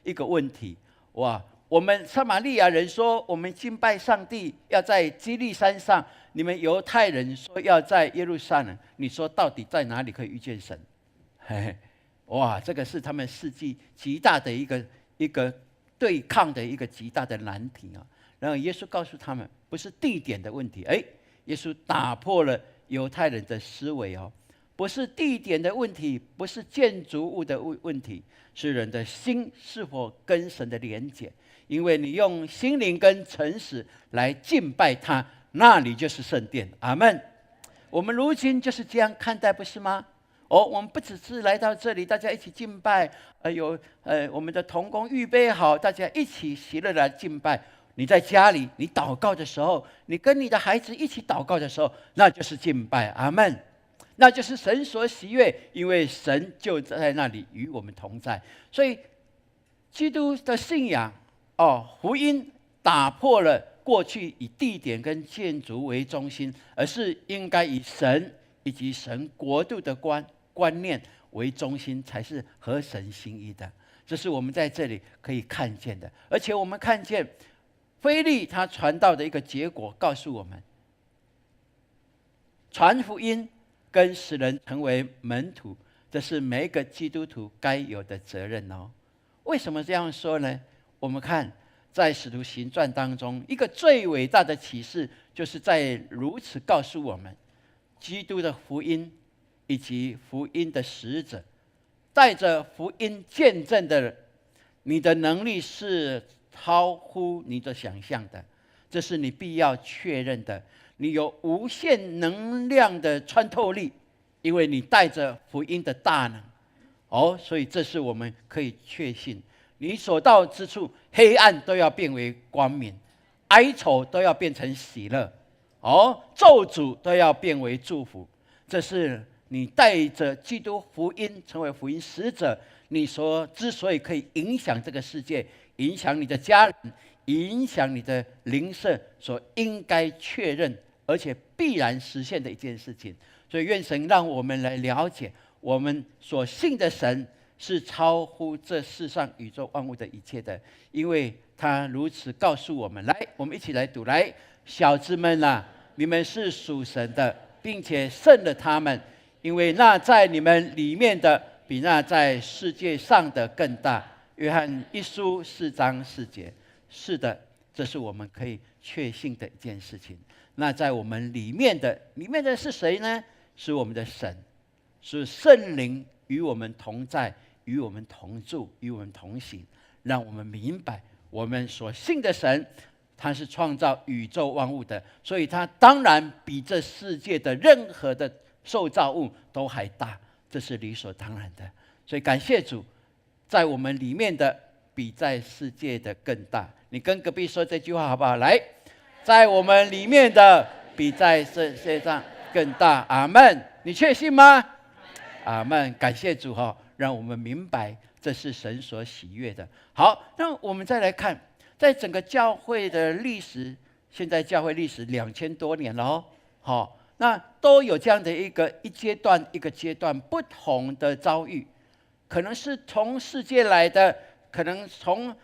一个问题。哇，我们撒玛利亚人说我们敬拜上帝要在基利山上，你们犹太人说要在耶路撒冷，你说到底在哪里可以遇见神？哇，这个是他们世纪极大的一个对抗的一个极大的难题然后耶稣告诉他们，不是地点的问题。耶稣打破了犹太人的思维不是地点的问题，不是建筑物的问题，是人的心是否跟神的连结。因为你用心灵跟诚实来敬拜他，那里就是圣殿。阿们。我们如今就是这样看待，不是吗？我们不只是来到这里大家一起敬拜，我们的同工预备好，大家一起喜乐来敬拜。你在家里你祷告的时候，你跟你的孩子一起祷告的时候，那就是敬拜。阿们。那就是神所喜悦，因为神就在那里与我们同在。所以基督的信仰福音打破了过去以地点跟建筑为中心，而是应该以神以及神国度的观念为中心，才是合神心意的。这是我们在这里可以看见的。而且我们看见腓利他传道的一个结果，告诉我们传福音跟使人成为门徒，这是每一个基督徒该有的责任为什么这样说呢？我们看在使徒行传当中，一个最伟大的启示，就是在如此告诉我们，基督的福音以及福音的使者，带着福音见证的人，你的能力是超乎你的想象的，这是你必要确认的。你有无限能量的穿透力，因为你带着福音的大能。所以这是我们可以确信，你所到之处，黑暗都要变为光明，哀愁都要变成喜乐，咒诅都要变为祝福。这是你带着基督福音成为福音使者，你之所以可以影响这个世界，影响你的家人，影响你的邻舍，所应该确认而且必然实现的一件事情。所以愿神让我们来了解，我们所信的神是超乎这世上宇宙万物的一切的，因为他如此告诉我们。来，我们一起来读。来，小子们啊，你们是属神的，并且胜了他们，因为那在你们里面的比那在世界上的更大。约翰一书4章4节。是的，这是我们可以确信的一件事情。那在我们里面的是谁呢？是我们的神，是圣灵与我们同在，与我们同住，与我们同行，让我们明白我们所信的神，他是创造宇宙万物的，所以他当然比这世界的任何的受造物都还大，这是理所当然的。所以感谢主，在我们里面的比在世界的更大。你跟隔壁说这句话好不好？来，在我们里面的比在世界上更大。阿们。你确信吗？阿们。感谢主让我们明白这是神所喜悦的。好，那我们再来看，在整个教会的历史，现在教会历史2000多年了那都有这样的一阶段一个阶段不同的遭遇，可能是从世界来的，可能从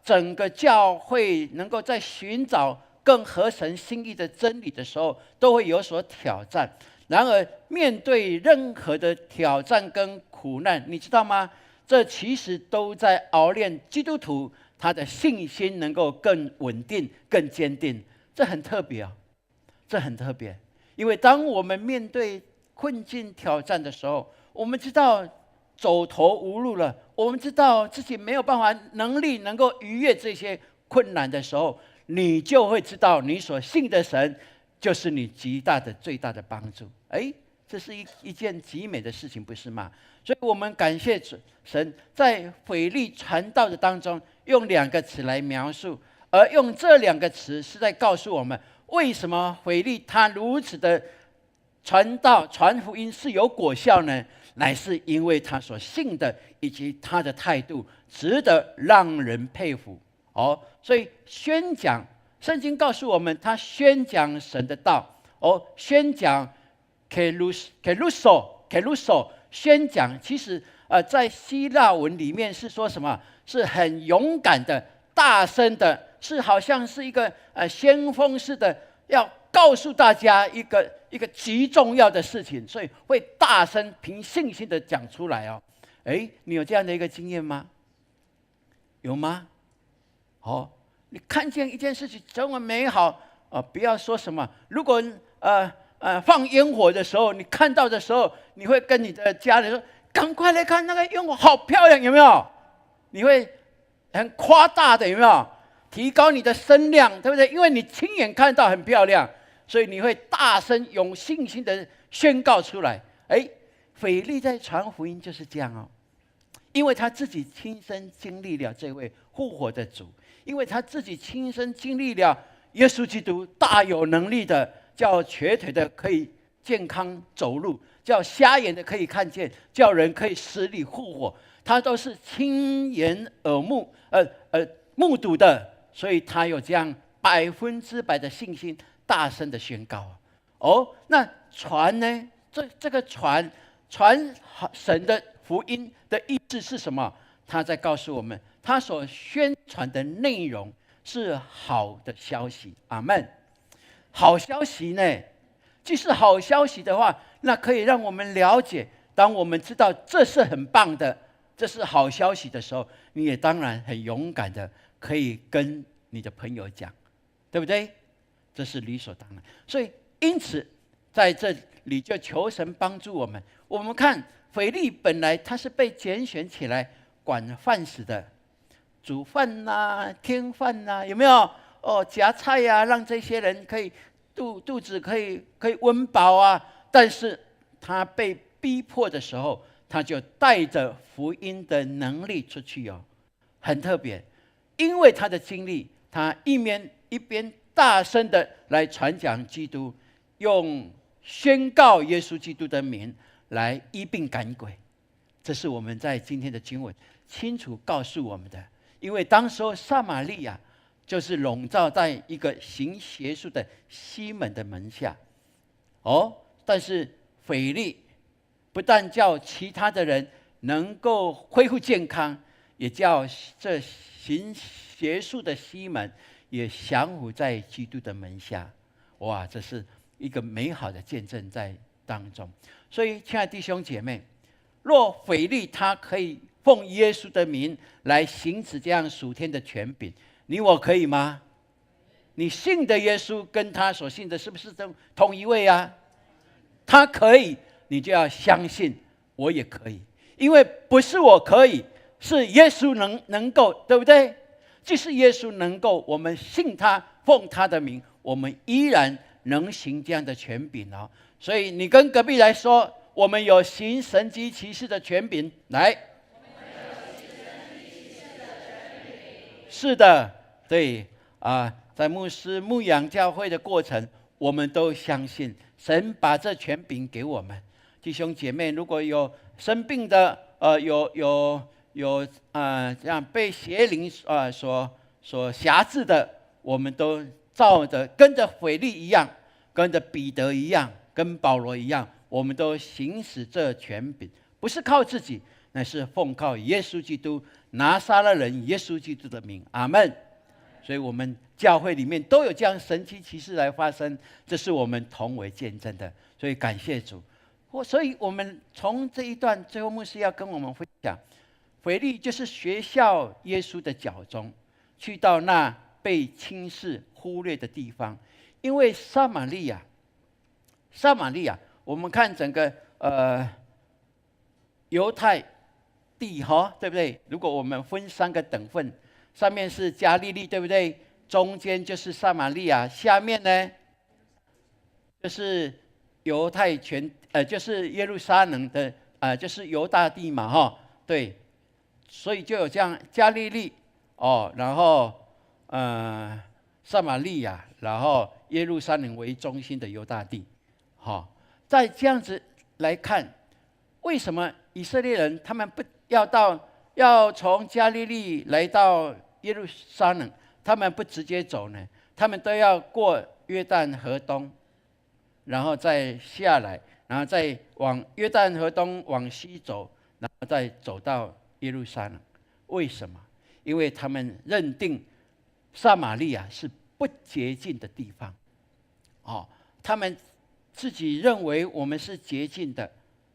整个教会能够在寻找更合神心意的真理的时候，都会有所挑战。然而面对任何的挑战跟苦难，你知道吗？这其实都在熬炼基督徒他的信心能够更稳定更坚定。这很特别这很特别。因为当我们面对困境挑战的时候，我们知道走投无路了，我们知道自己没有办法能力能够逾越这些困难的时候，你就会知道你所信的神就是你极大的最大的帮助。这是一件极美的事情，不是吗？所以我们感谢神，在腓利传道的当中用2个词来描述，而用这2个词是在告诉我们，为什么腓利他如此的传道传福音是有果效呢？乃是因为他所信的以及他的态度值得让人佩服。所以宣讲，圣经告诉我们，他宣讲神的道。宣讲 keruso 宣讲，其实在希腊文里面是说什么？是很勇敢的、大声的，是好像是一个先锋式的，要告诉大家一个极重要的事情，所以会大声凭信心的讲出来你有这样的一个经验吗？有吗？你看见一件事情这么美好不要说什么。如果放烟火的时候，你看到的时候，你会跟你的家人说：“赶快来看那个烟火，好漂亮，有没有？”你会很夸大的，有没有？提高你的声量，对不对？因为你亲眼看到很漂亮，所以你会大声有信心的宣告出来。腓利在传福音就是这样因为他自己亲身经历了这位复活的主，因为他自己亲身经历了耶稣基督大有能力的，叫瘸腿的可以健康走路，叫瞎眼的可以看见，叫人可以死里复活，他都是亲眼目睹的，所以他有这样100%的信心，大声的宣告。那传呢？这个传神的福音的意思是什么？他在告诉我们，他所宣传的内容是好的消息。阿们。好消息呢？既是好消息的话，那可以让我们了解，当我们知道这是很棒的，这是好消息的时候，你也当然很勇敢的可以跟你的朋友讲，对不对？这是理所当然。所以因此在这里就求神帮助我们。我们看腓利本来他是被拣选起来管饭食的，煮饭呐、添饭呐，有没有？夹菜呀、让这些人可以肚子可以温饱啊。但是他被逼迫的时候，他就带着福音的能力出去哦，很特别。因为他的经历，他一边大声的来传讲基督，用宣告耶稣基督的名来医病赶鬼。这是我们在今天的经文清楚告诉我们的。因为当时候撒玛利亚就是笼罩在一个行邪术的西门的门下，但是腓利不但叫其他的人能够恢复健康，也叫这行邪术的西门也降服在基督的门下。哇，这是一个美好的见证在当中。所以亲爱的弟兄姐妹，若腓利他可以奉耶稣的名来行使这样属天的权柄，你我可以吗？你信的耶稣跟他所信的是不是同一位啊？他可以，你就要相信我也可以。因为不是我可以，是耶稣能够，对不对？即使耶稣能够，我们信他，奉他的名，我们依然能行这样的权柄哦。所以你跟隔壁来说，我们有行神迹奇事的权柄，来。是的，对啊，在牧师牧养教会的过程，我们都相信神把这权柄给我们。弟兄姐妹，如果有生病的，有这样被邪灵所辖制的，我们都照着跟着腓利一样，跟着彼得一样，跟保罗一样，我们都行使这权柄，不是靠自己，乃是奉靠耶稣基督拿撒勒人耶稣基督的名，阿们。所以我们教会里面都有这样神奇奇事来发生，这是我们同为见证的。所以感谢主。所以我们从这一段最后牧师要跟我们分享，腓利就是学效耶稣的脚踪，去到那被轻视忽略的地方。因为撒玛利亚，我们看整个犹太地对不对？如果我们分3个等份，上面是加利利，对不对？中间就是撒玛利亚，下面呢就是犹太就是耶路撒冷的就是犹大地嘛，对，所以就有这样加利利然后撒玛利亚，然后耶路撒冷为中心的犹大地，再这样子来看，为什么以色列人他们不要从加利利来到耶路撒冷，他们不直接走呢？他们都要过约旦河东，然后再下来，然后再往约旦河东往西走，然后再走到耶路撒冷。为什么？因为他们认定撒玛利亚是不洁净的地方，他们自己认为我们是洁净的，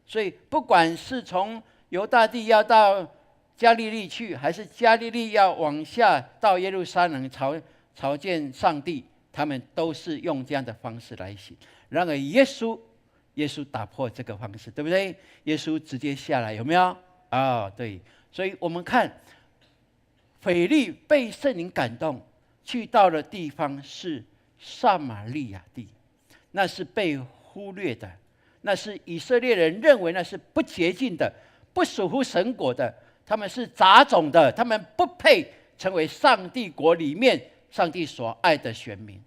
所以不管是从犹大地要到加利利去，还是加利利要往下到耶路撒冷朝见上帝，他们都是用这样的方式来行。然而耶稣打破这个方式，对不对？耶稣直接下来，有没有？对。所以我们看腓利被圣灵感动，去到的地方是撒玛利亚地，那是被忽略的，那是以色列人认为那是不洁净的，不属乎神国的，他们是杂种的，他们不配成为上帝国里面上帝所爱的选民。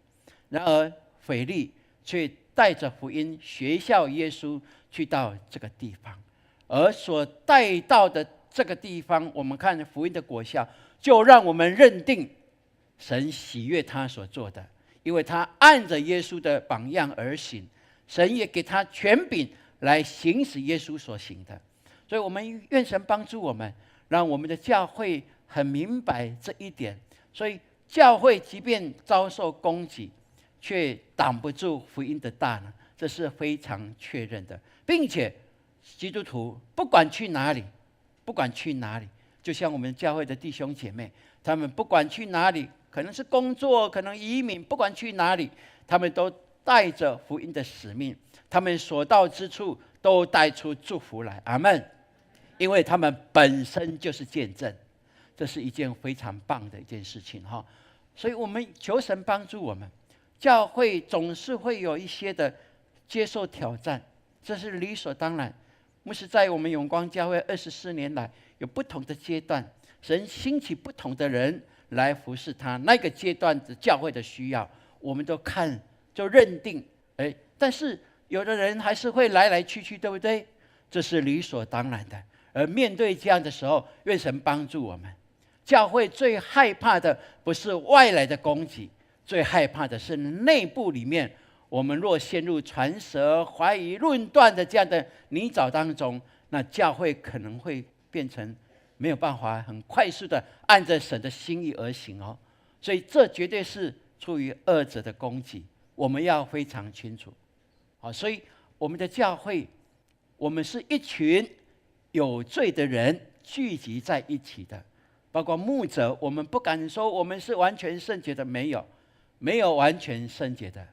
然而腓利却带着福音学效耶稣去到这个地方，而所带到的这个地方，我们看福音的果效，就让我们认定神喜悦他所做的，因为他按着耶稣的榜样而行，神也给他权柄来行使耶稣所行的。所以我们愿神帮助我们，让我们的教会很明白这一点。所以教会即便遭受攻击，却挡不住福音的大能，这是非常确认的。并且基督徒不管去哪里，就像我们教会的弟兄姐妹，他们不管去哪里，可能是工作，可能移民，不管去哪里，他们都带着福音的使命，他们所到之处都带出祝福来。阿们。因为他们本身就是见证，这是一件非常棒的一件事情哈。所以我们求神帮助我们，教会总是会有一些的接受挑战，这是理所当然。牧师在我们永光教会24年来，有不同的阶段，神兴起不同的人来服侍他，那个阶段的教会的需要，我们都看就认定，但是有的人还是会来来去去，对不对？这是理所当然的。而面对这样的时候，愿神帮助我们。教会最害怕的不是外来的攻击，最害怕的是内部里面，我们若陷入传舌、怀疑、论断的这样的泥沼当中，那教会可能会变成没有办法很快速的按着神的心意而行哦。所以这绝对是出于恶者的攻击，我们要非常清楚。好，所以我们的教会，我们是一群有罪的人聚集在一起的，包括牧者，我们不敢说我们是完全圣洁的，没有完全圣洁的，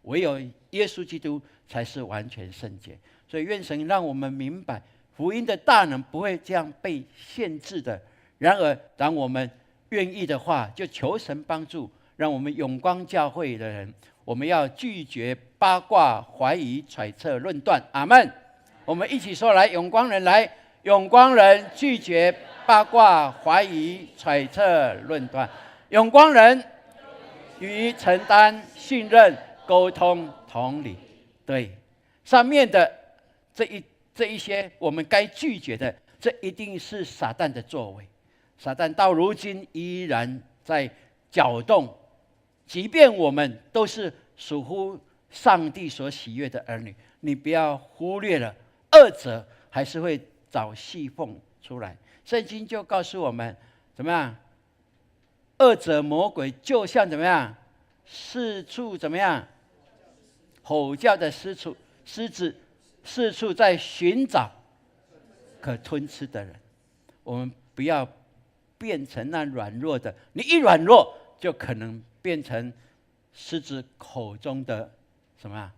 唯有耶稣基督才是完全圣洁。所以愿神让我们明白福音的大能不会这样被限制的。然而当我们愿意的话，就求神帮助，让我们永光教会的人，我们要拒绝八卦、怀疑、揣测、论断。阿们。我们一起说来，永光人来，永光人拒绝八卦、怀疑、揣测、论断。永光人予承担、信任、沟通、同理。对，上面的这一些我们该拒绝的，这一定是撒旦的作为。撒旦到如今依然在搅动，即便我们都是属乎上帝所喜悦的儿女，你不要忽略了，恶者还是会找细缝出来。圣经就告诉我们怎么样，恶者魔鬼就像怎么样，四处怎么样吼叫的狮子，四处在寻找可吞吃的人。我们不要变成那软弱的，你一软弱就可能变成狮子口中的什么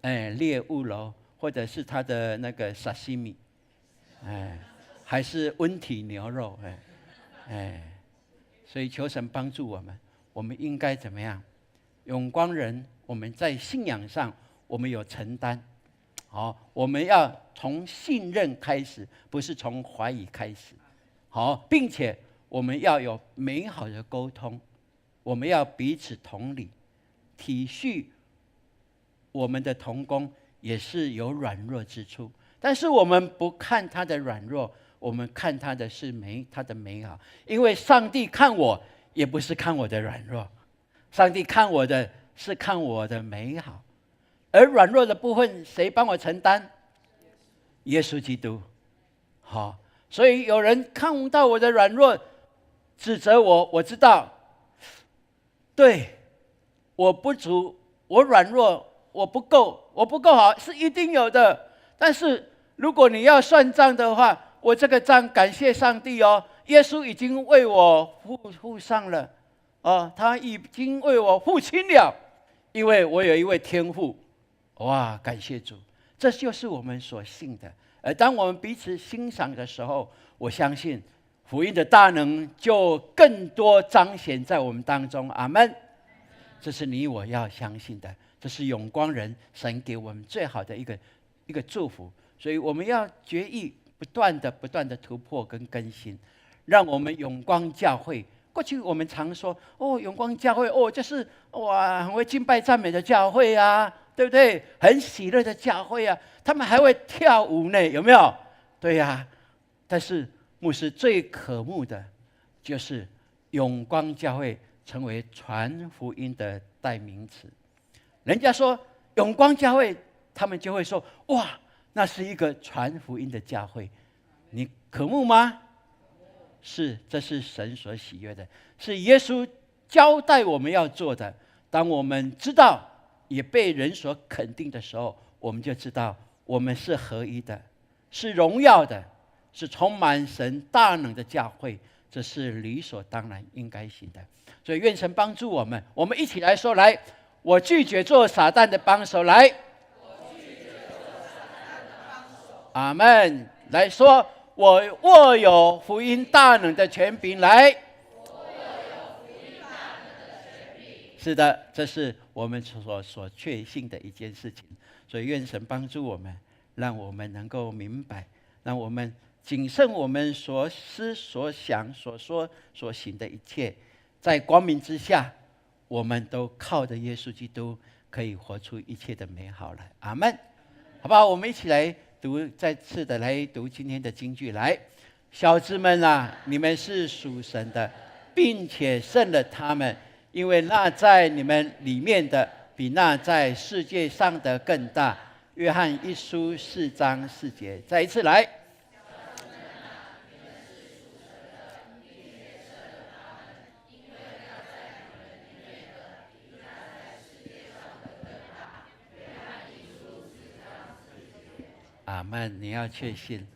猎物喽，或者是他的那个沙西米，还是温体牛肉，所以求神帮助我们，我们应该怎么样？永光人，我们在信仰上我们有承担，我们要从信任开始，不是从怀疑开始，并且我们要有美好的沟通，我们要彼此同理，体恤我们的同工也是有软弱之处，但是我们不看他的软弱，我们看他的是他的美好。因为上帝看我也不是看我的软弱，上帝看我的是看我的美好。而软弱的部分谁帮我承担？耶稣基督。好，所以有人看到我的软弱指责我，我知道对我不足，我软弱，我不够好，是一定有的。但是如果你要算账的话，我这个账感谢上帝哦，耶稣已经为我付上了，他已经为我付清了，因为我有一位天父。哇，感谢主，这就是我们所信的。而当我们彼此欣赏的时候，我相信福音的大能就更多彰显在我们当中。阿们。这是你我要相信的，这是永光人神给我们最好的一个祝福。所以我们要决意不断的突破跟更新，让我们永光教会。过去我们常说永光教会就是哇很会敬拜赞美的教会啊，对不对？很喜乐的教会啊，他们还会跳舞呢，有没有？对呀。但是牧师最渴慕的就是永光教会成为传福音的代名词。人家说永光教会，他们就会说哇，那是一个传福音的教会。你渴慕吗？是，这是神所喜悦的，是耶稣交代我们要做的。当我们知道也被人所肯定的时候，我们就知道我们是合一的，是荣耀的，是充满神大能的教会，这是理所当然应该行的。所以愿神帮助我们，我们一起来说，来，我拒绝做撒旦的帮手。来，阿们。来说，我握有福音大能的权柄。来，是的，这是我们所确信的一件事情。所以愿神帮助我们，让我们能够明白，让我们谨慎我们所思所想所说所行的一切，在光明之下，我们都靠着耶稣基督可以活出一切的美好来。阿们。好不好？我们一起来读，再次的来读今天的金句。来，小子们啊，你们是属神的，并且胜了他们，因为那在你们里面的比那在世界上的更大。约翰一书4章4节。再一次来，阿们。你要确信，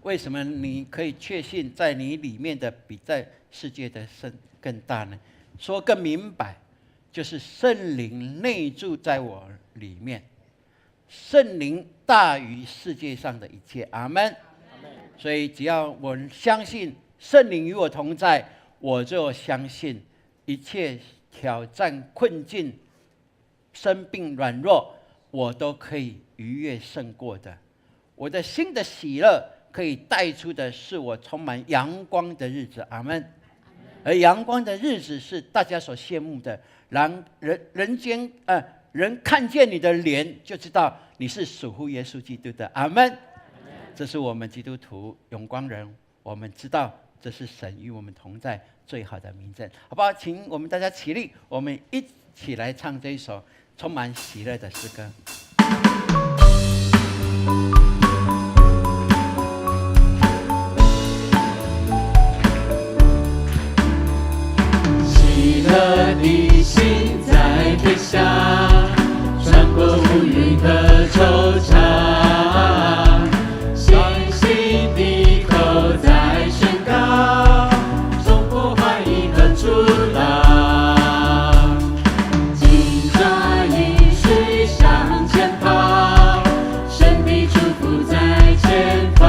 为什么你可以确信在你里面的比在世界的更大呢？说更明白，就是圣灵内住在我里面，圣灵大于世界上的一切。阿们。所以只要我相信圣灵与我同在，我就相信一切挑战困境、生病软弱，我都可以逾越胜过的。我的心的喜乐可以带出的是我充满阳光的日子。阿们。而阳光的日子是大家所羡慕的，人看见你的脸就知道你是属乎耶稣基督的。阿们。这是我们基督徒永光人，我们知道这是神与我们同在最好的明证，好不好？请我们大家起立，我们一起来唱这一首充满喜乐的诗歌。喜乐的心在飞翔，穿过乌云和惆怅，信心的口在宣告，冲破怀疑和阻挡，紧抓应许向前跑，神的祝福在前方，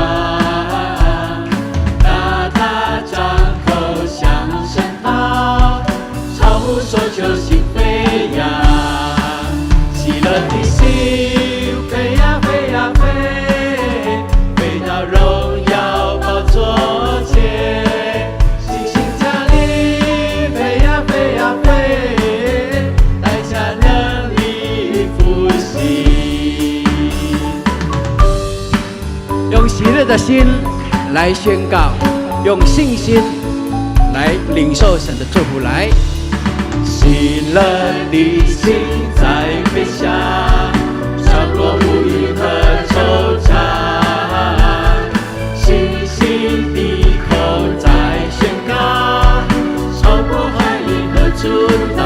大大张口向神讨，超乎所求心飞扬，喜乐的心飞呀飞呀飞，飞到荣耀宝座前，信心降临，飞呀飞呀飞，带下能力与复兴。用喜乐的心来宣告，用信心来领受神的祝福。来，喜乐的心在飞翔，穿过乌云和惆怅，信心的口在宣告，超过怀疑和阻挡，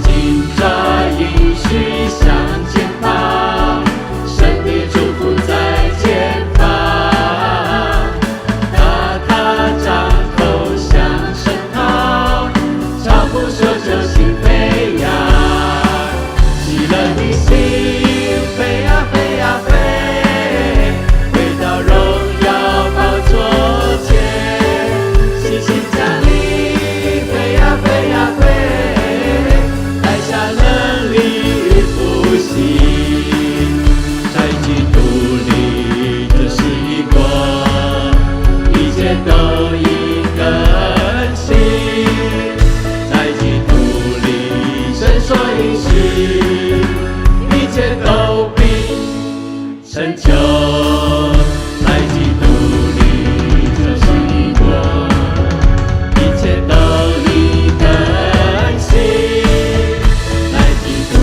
紧抓应许向前跑，神的祝福在前方，大大张口向神讨，超乎所求心飞扬，喜乐的心飞呀飞呀飞，飞到荣耀宝座前，信心降临，飞呀飞呀飞，带下能力与复兴，在基督里这是一国，一切都已更新，在基督里神所应许，一切都必成就，在基督里这是一国，一切都已更新，在基督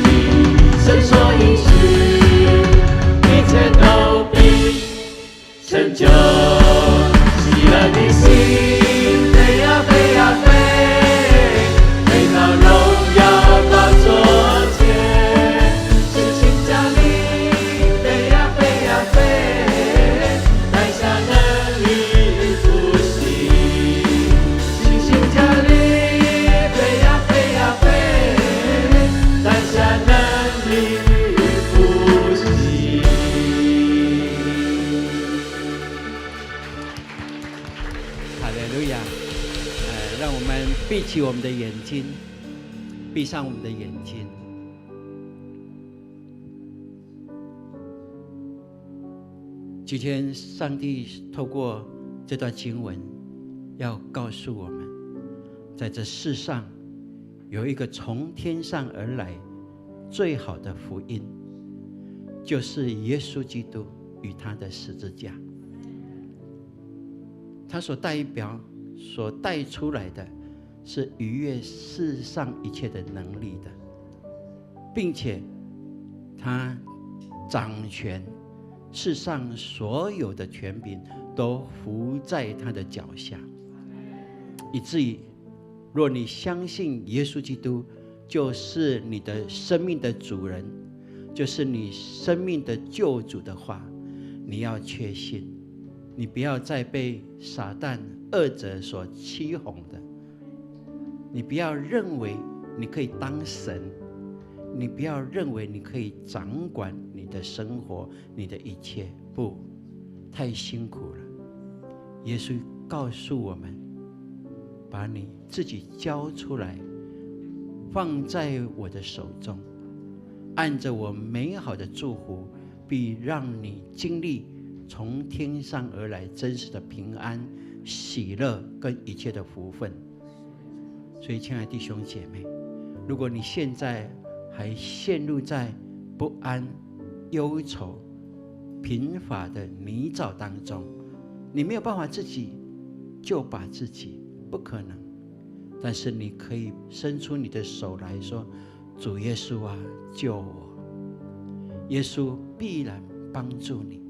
里神所应许，一切都必成就，喜乐的心飞呀飞呀飞，飞到荣耀宝座前，信心降临，飞呀飞呀闭起我们的眼睛，闭上我们的眼睛。今天上帝透过这段经文要告诉我们，在这世上有一个从天上而来最好的福音，就是耶稣基督与他的十字架。他所代表、所带出来的是逾越世上一切的能力的，并且他掌权，世上所有的权柄都服在他的脚下，以至于若你相信耶稣基督就是你的生命的主人，就是你生命的救主的话，你要确信，你不要再被撒旦恶者所欺哄的，你不要认为你可以当神，你不要认为你可以掌管你的生活，你的一切，不，太辛苦了。耶稣告诉我们，把你自己交出来，放在我的手中，按着我美好的祝福，必让你经历从天上而来真实的平安、喜乐跟一切的福分。所以亲爱的弟兄姐妹，如果你现在还陷入在不安、忧愁、贫乏的泥沼当中，你没有办法自己救拔自己，不可能。但是你可以伸出你的手来说，主耶稣啊，救我。耶稣必然帮助你，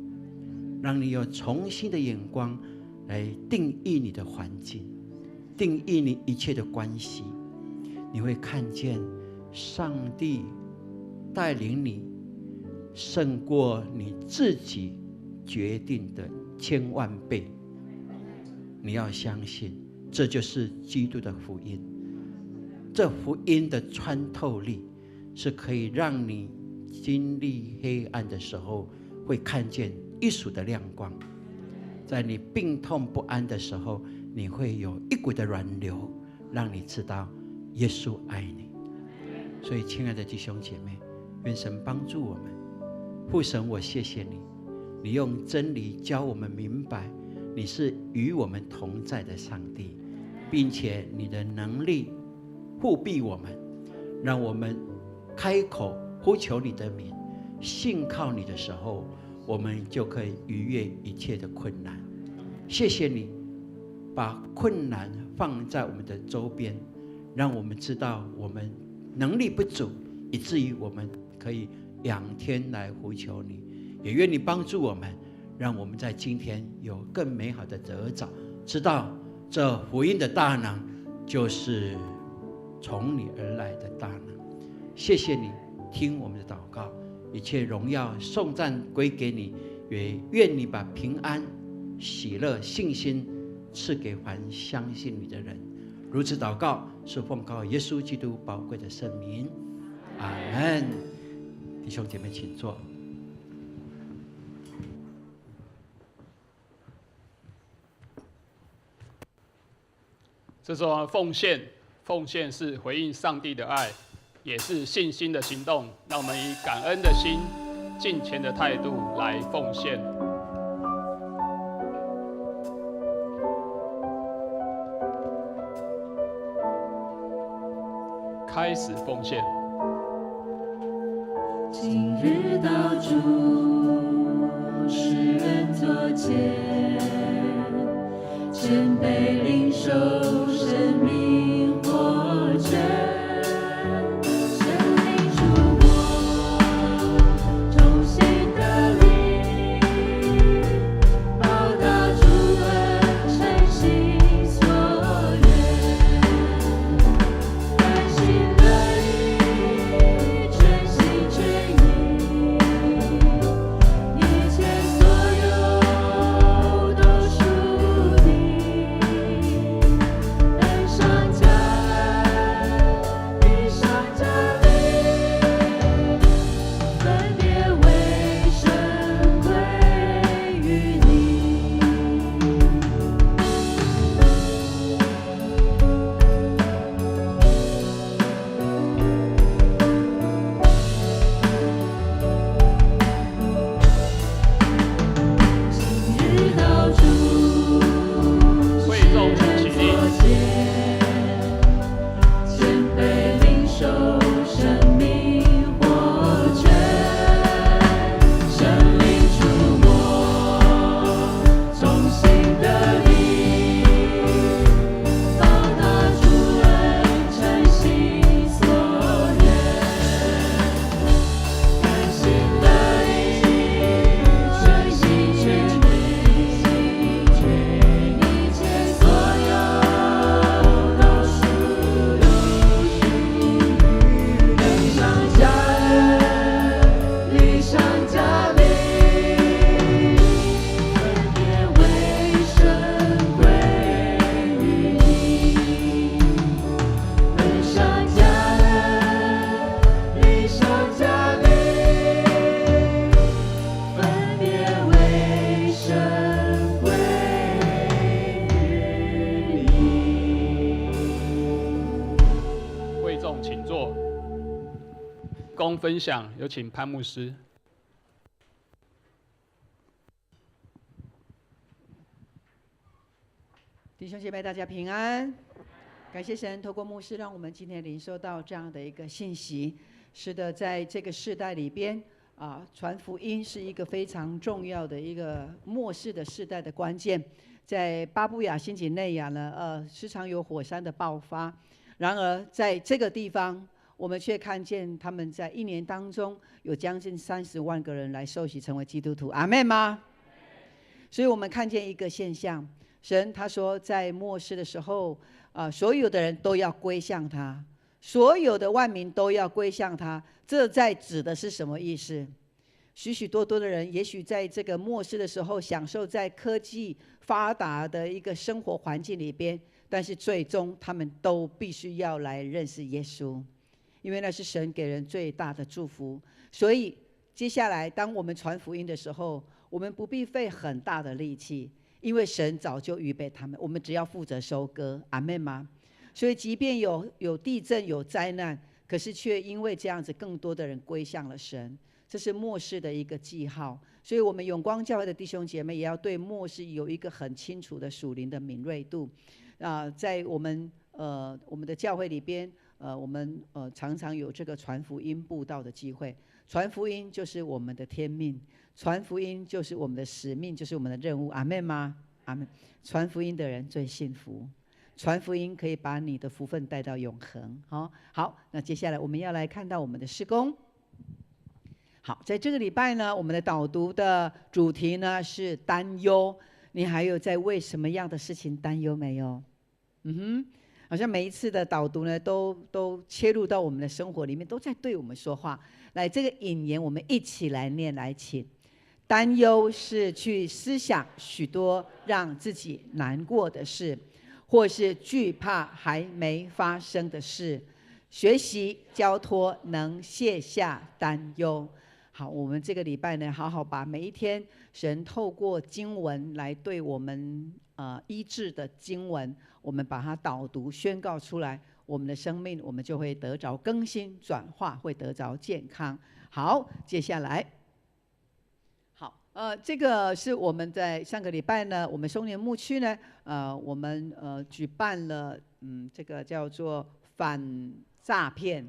让你有重新的眼光来定义你的环境，定义你一切的关系。你会看见上帝带领你胜过你自己决定的1000万倍。你要相信，这就是基督的福音。这福音的穿透力是可以让你经历黑暗的时候会看见一束的亮光，在你病痛不安的时候，你会有一股的软流，让你知道耶稣爱你。所以亲爱的弟兄姐妹，愿神帮助我们。父神，我谢谢你，你用真理教我们明白你是与我们同在的上帝，并且你的能力护庇我们，让我们开口呼求你的名，信靠你的时候，我们就可以逾越一切的困难。谢谢你把困难放在我们的周边，让我们知道我们能力不足，以至于我们可以仰天来呼求你。也愿你帮助我们，让我们在今天有更美好的得着，知道这福音的大能就是从你而来的大能。谢谢你听我们的祷告，一切荣耀颂赞归给你，也愿你把平安、喜乐、信心赐给凡相信你的人。如此祷告是奉靠耶稣基督宝贵的圣名，阿们。弟兄姐妹请坐。这说奉献，奉献是回应上帝的爱，也是信心的行动。让我们以感恩的心、敬虔的态度来奉献。开始奉献。今日道主世人作见，谦卑领受生命活着，神灵触摸同心的灵，报答主恩诚心所愿，甘心乐意全心全意，一切所有都属你，恩上加恩，工分享，有请潘牧师。弟兄姐妹，大家平安。感谢神，透过牧师，让我们今天领受到这样的一个信息。是的，在这个世代里边，传福音是一个非常重要的一个末世的世代的关键。在巴布亚新几内亚呢，时常有火山的爆发。然而，在这个地方，我们却看见他们在1年当中有将近30万个人来受洗成为基督徒。阿们吗？所以我们看见一个现象。神他说，在末世的时候，所有的人都要归向他，所有的万民都要归向他。这在指的是什么意思？许许多多的人，也许在这个末世的时候，享受在科技发达的一个生活环境里边，但是最终他们都必须要来认识耶稣，因为那是神给人最大的祝福。所以接下来，当我们传福音的时候，我们不必费很大的力气。因为神早就预备他们，我们只要负责收割。阿们吗？所以即便有地震有灾难，可是却因为这样子，更多的人归向了神，这是末世的一个记号。所以我们永光教会的弟兄姐妹也要对末世有一个很清楚的属灵的敏锐度。在我们的教会里边，我们常常有这个传福音布道的机会。传福音就是我们的天命，传福音就是我们的使命，就是我们的任务。阿们吗？阿们。传福音的人最幸福，传福音可以把你的福分带到永恒。好，那接下来我们要来看到我们的事工。好，在这个礼拜呢，我们的导读的主题呢是担忧。你还有在为什么样的事情担忧没有？好像每一次的导读呢，都切入到我们的生活里面，都在对我们说话。来，这个引言我们一起来念，来请。担忧是去思想许多让自己难过的事，或是惧怕还没发生的事。学习交托，能卸下担忧。好，我们这个礼拜呢，好好把每一天神透过经文来对我们医治的经文，我们把它导读宣告出来，我们的生命我们就会得着更新转化，会得着健康。好，接下来，好，这个是我们在上个礼拜呢，我们松年牧区呢，我们举办了这个叫做反诈骗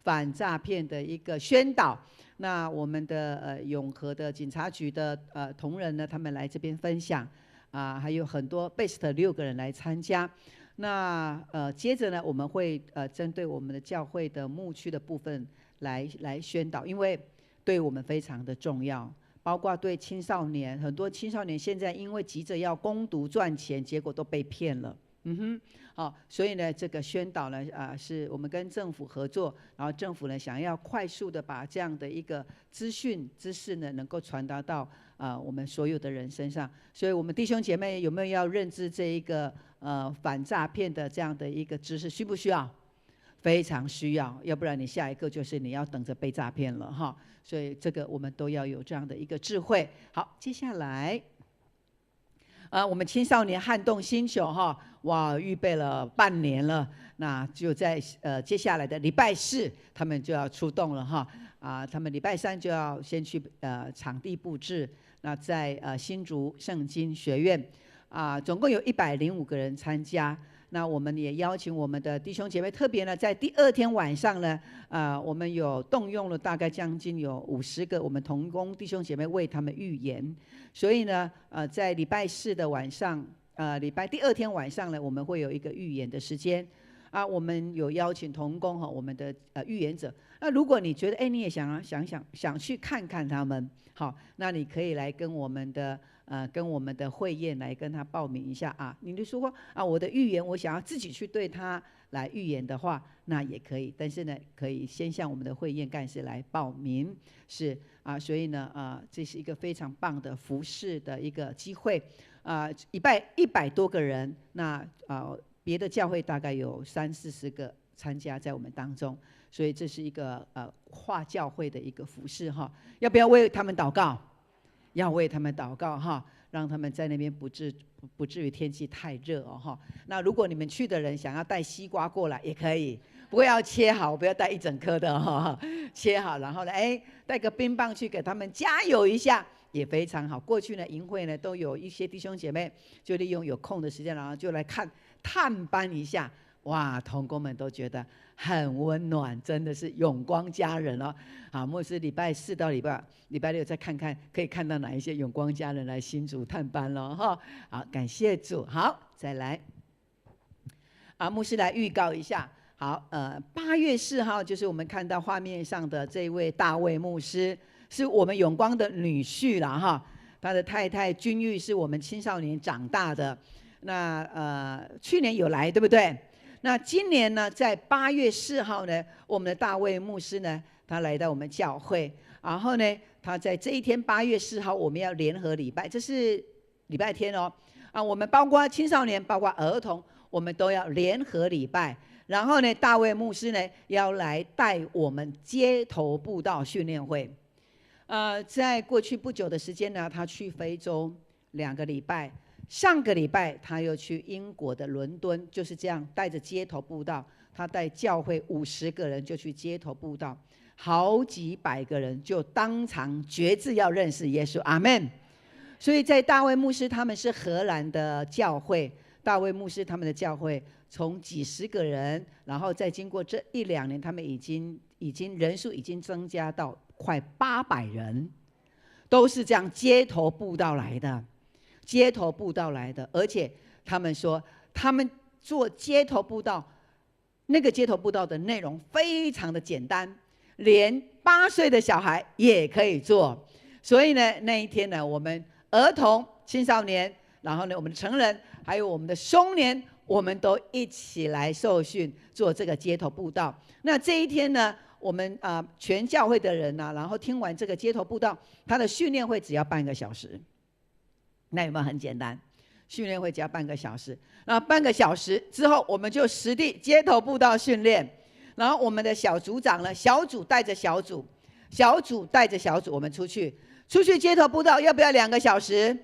反诈骗的一个宣导。那我们的永和的警察局的同仁呢，他们来这边分享还有很多 best 6个人来参加。那接着呢，我们会针对我们的教会的牧区的部分来宣导，因为对我们非常的重要，包括对青少年，很多青少年现在因为急着要攻读赚钱，结果都被骗了。好，所以呢，这个宣导呢，是我们跟政府合作，然后政府呢想要快速的把这样的一个知识呢，能够传达到我们所有的人身上。所以我们弟兄姐妹有没有要认知这一个反诈骗的这样的一个知识？需不需要？非常需要，要不然你下一个就是你要等着被诈骗了哈。所以这个我们都要有这样的一个智慧。好，接下来。我们青少年撼动星球哇，预备了半年了，那就在接下来的礼拜4，他们就要出动了他们礼拜3就要先去场地布置，那在新竹圣经学院总共有105个人参加。那我们也邀请我们的弟兄姐妹，特别呢，在第2天晚上呢，我们有动用了大概将近有50个我们同工弟兄姐妹为他们预言。所以呢，在礼拜4的晚上，礼拜第2天晚上呢，我们会有一个预言的时间。我们有邀请同工我们的预言者。那如果你觉得你也想去看看他们，好，那你可以来跟我们的会宴来跟他报名一下你就说我的预言我想要自己去对他来预言的话，那也可以，但是呢，可以先向我们的会宴干事来报名。是所以呢这是一个非常棒的服事的一个机会100多个人，那别的教会大概有30-40个参加在我们当中，所以这是一个跨教会的一个服事要不要为他们祷告？要为他们祷告让他们在那边不至于天气太热哦哈。那如果你们去的人想要带西瓜过来也可以，不过要切好，不要带一整颗的哈，切好，然后呢，带个冰棒去给他们加油一下。也非常好。过去呢，营会呢都有一些弟兄姐妹就利用有空的时间，然后就来探班一下。哇，同工们都觉得很温暖，真的是永光家人哦。好，牧师礼拜4到礼拜6再看看，可以看到哪一些永光家人来新竹探班了哈。好，感谢主。好，再来。牧师来预告一下。好，8月4号就是我们看到画面上的这位大卫牧师。是我们永光的女婿啦哈，他的太太君玉是我们青少年长大的，那去年有来对不对？那今年呢，在8月4号呢，我们的大卫牧师呢，他来到我们教会，然后呢，他在这一天8月4号，我们要联合礼拜，这是礼拜天哦，我们包括青少年，包括儿童，我们都要联合礼拜。然后呢，大卫牧师呢要来带我们街头布道训练会。在过去不久的时间呢，他去非洲2个礼拜，上个礼拜他又去英国的伦敦，就是这样带着街头布道，他带教会50个人就去街头布道，好几百个人就当场决志要认识耶稣，阿们。所以在大卫牧师他们是荷兰的教会，大卫牧师他们的教会从几十个人，然后再经过这1、2年，他们已经人数已经增加到快800人，都是这样街头布道来的，街头布道来的。而且他们说，他们做街头布道，那个街头布道的内容非常的简单，连8岁的小孩也可以做。所以呢，那一天呢，我们儿童、青少年，然后呢，我们的成人，还有我们的中年，我们都一起来受训做这个街头布道。那这一天呢，我们全教会的人然后听完这个街头布道，他的训练会只要半个小时。那有没有很简单？训练会只要半个小时，那半个小时之后，我们就实地街头布道训练。然后我们的小组长呢，小组带着小组，小组带着小组，我们出去街头布道，要不要2个小时？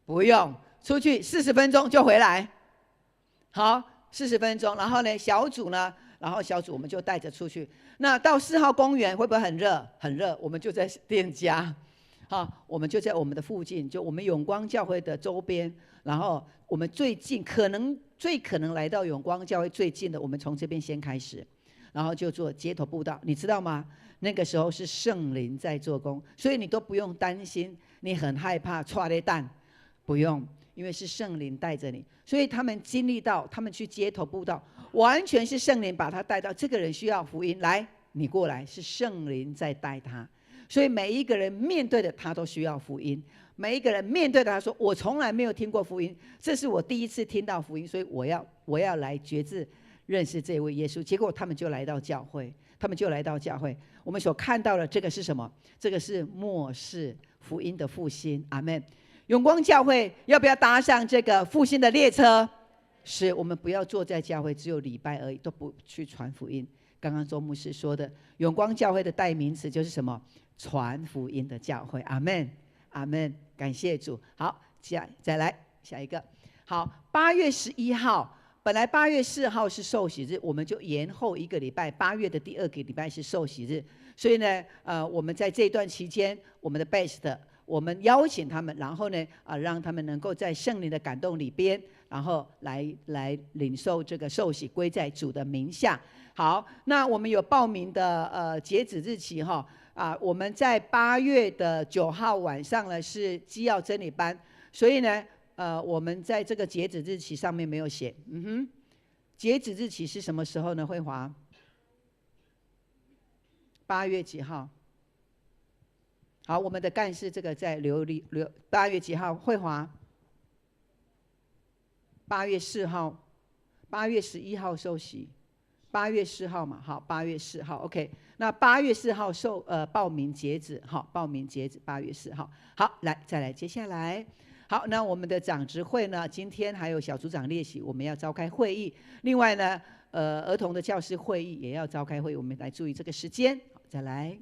不用，出去40分钟就回来。好，40分钟。然后呢，小组呢？然后小组我们就带着出去，那到4号公园会不会很热？很热，我们就在店家，我们就在我们的附近，就我们永光教会的周边。然后我们最可能来到永光教会最近的，我们从这边先开始，然后就做街头布道。你知道吗？那个时候是圣灵在做工，所以你都不用担心，你很害怕剉咧蛋，不用，因为是圣灵带着你。所以他们经历到，他们去街头布道，完全是圣灵把他带到，这个人需要福音，来，你过来，是圣灵在带他。所以每一个人面对的他都需要福音，每一个人面对的他说，我从来没有听过福音，这是我第一次听到福音，所以我要来决志认识这位耶稣。结果他们就来到教会，我们所看到的这个是什么？这个是末世福音的复兴，阿们。永光教会要不要搭上这个复兴的列车？是，我们不要坐在教会只有礼拜而已，都不去传福音。刚刚周牧师说的，永光教会的代名词就是什么？传福音的教会，阿们，阿们，感谢主。好，再来下一个。好，8月11号，本来8月4号是受洗日，我们就延后1个礼拜，8月的第2个礼拜是受洗日。所以呢，我们在这段期间，我们的 best， 我们邀请他们，然后呢，让他们能够在圣灵的感动里边，然后来领受这个受洗，归在主的名下。好，那我们有报名的截止日期哈。我们在8月的9号晚上呢是基要真理班，所以呢，我们在这个截止日期上面没有写。截止日期是什么时候呢？慧华？8月几号？好，我们的干事这个在留8月几号？慧华？8月4号，8月11号受洗，8月4号嘛，好，8月4号 ，OK。那8月4号报名截止，好，报名截止8月4号。好，再来，接下来，好，那我们的长执会呢，今天还有小组长列席，我们要召开会议。另外呢，儿童的教师会议也要召开会议，我们来注意这个时间。好，再来。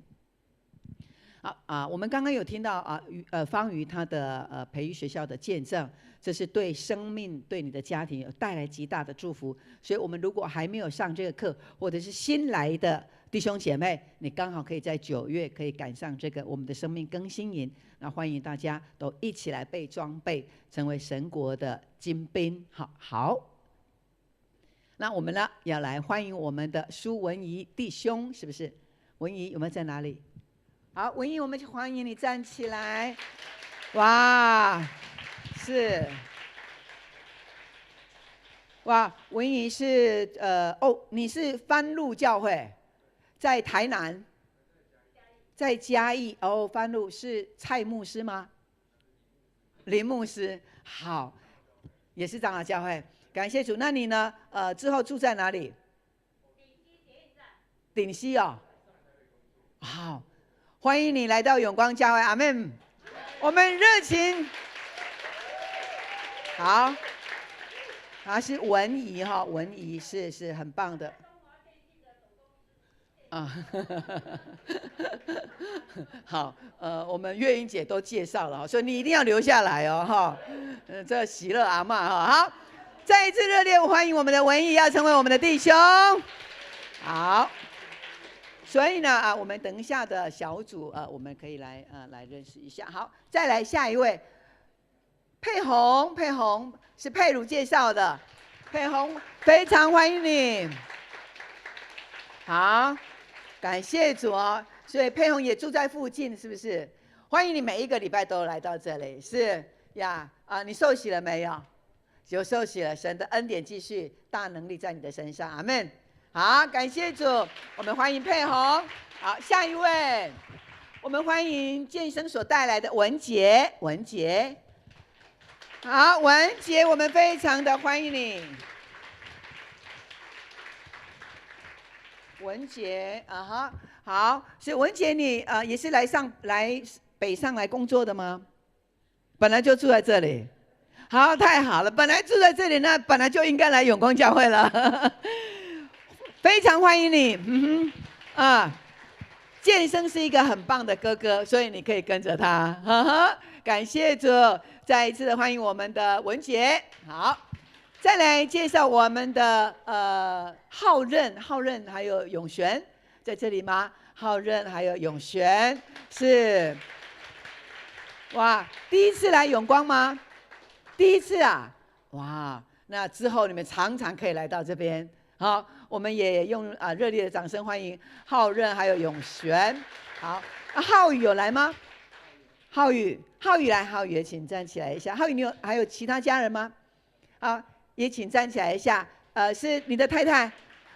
我们刚刚有听到方瑜他的培育学校的见证，这是对生命、对你的家庭有带来极大的祝福。所以，我们如果还没有上这个课，或者是新来的弟兄姐妹，你刚好可以在9月可以赶上这个我们的生命更新营。那欢迎大家都一起来被装备，成为神国的精兵。好。那我们呢，要来欢迎我们的苏文怡弟兄，是不是？文怡有没有在哪里？好，文怡，我们欢迎你站起来。哇，是，哇，文怡是你是番路教会，在台南，在嘉义。番路是蔡牧师吗？林牧师，好，也是长老教会，感谢主。那你呢？之后住在哪里？顶溪哦，好。欢迎你来到永光教会，阿们。我们热情。好，是文怡哈，文怡是很棒的。好，我们月英姐都介绍了，所以你一定要留下来哦哈。这喜乐阿嬷哈，好，再一次热烈欢迎我们的文怡要成为我们的弟兄。好。所以呢，我们等一下的小组，我们可以来认识一下。好，再来下一位，佩红，佩红是佩如介绍的，佩红非常欢迎你。好，感谢主哦。所以佩红也住在附近，是不是？欢迎你每一个礼拜都来到这里，是呀。你受洗了没有？有受洗了，神的恩典继续大能力在你的身上，阿们。好，感谢主，我们欢迎佩红。好，下一位，我们欢迎健身所带来的文杰，文杰。好，文杰，我们非常的欢迎你。文杰，好，所以文杰你也是来北上来工作的吗？本来就住在这里。好，太好了，本来住在这里，那本来就应该来永光教会了。非常欢迎你，健身是一个很棒的哥哥，所以你可以跟着他，感谢主，再一次的欢迎我们的文杰。好，再来介绍我们的浩任还有永璇，在这里吗？浩任还有永璇是，哇，第一次来永光吗？第一次啊，哇，那之后你们常常可以来到这边。好，我们也用热烈的掌声欢迎浩任还有永璇。好，浩宇有来吗？浩宇来，浩宇也请站起来一下。浩宇，你还有其他家人吗？好，也请站起来一下。是你的太太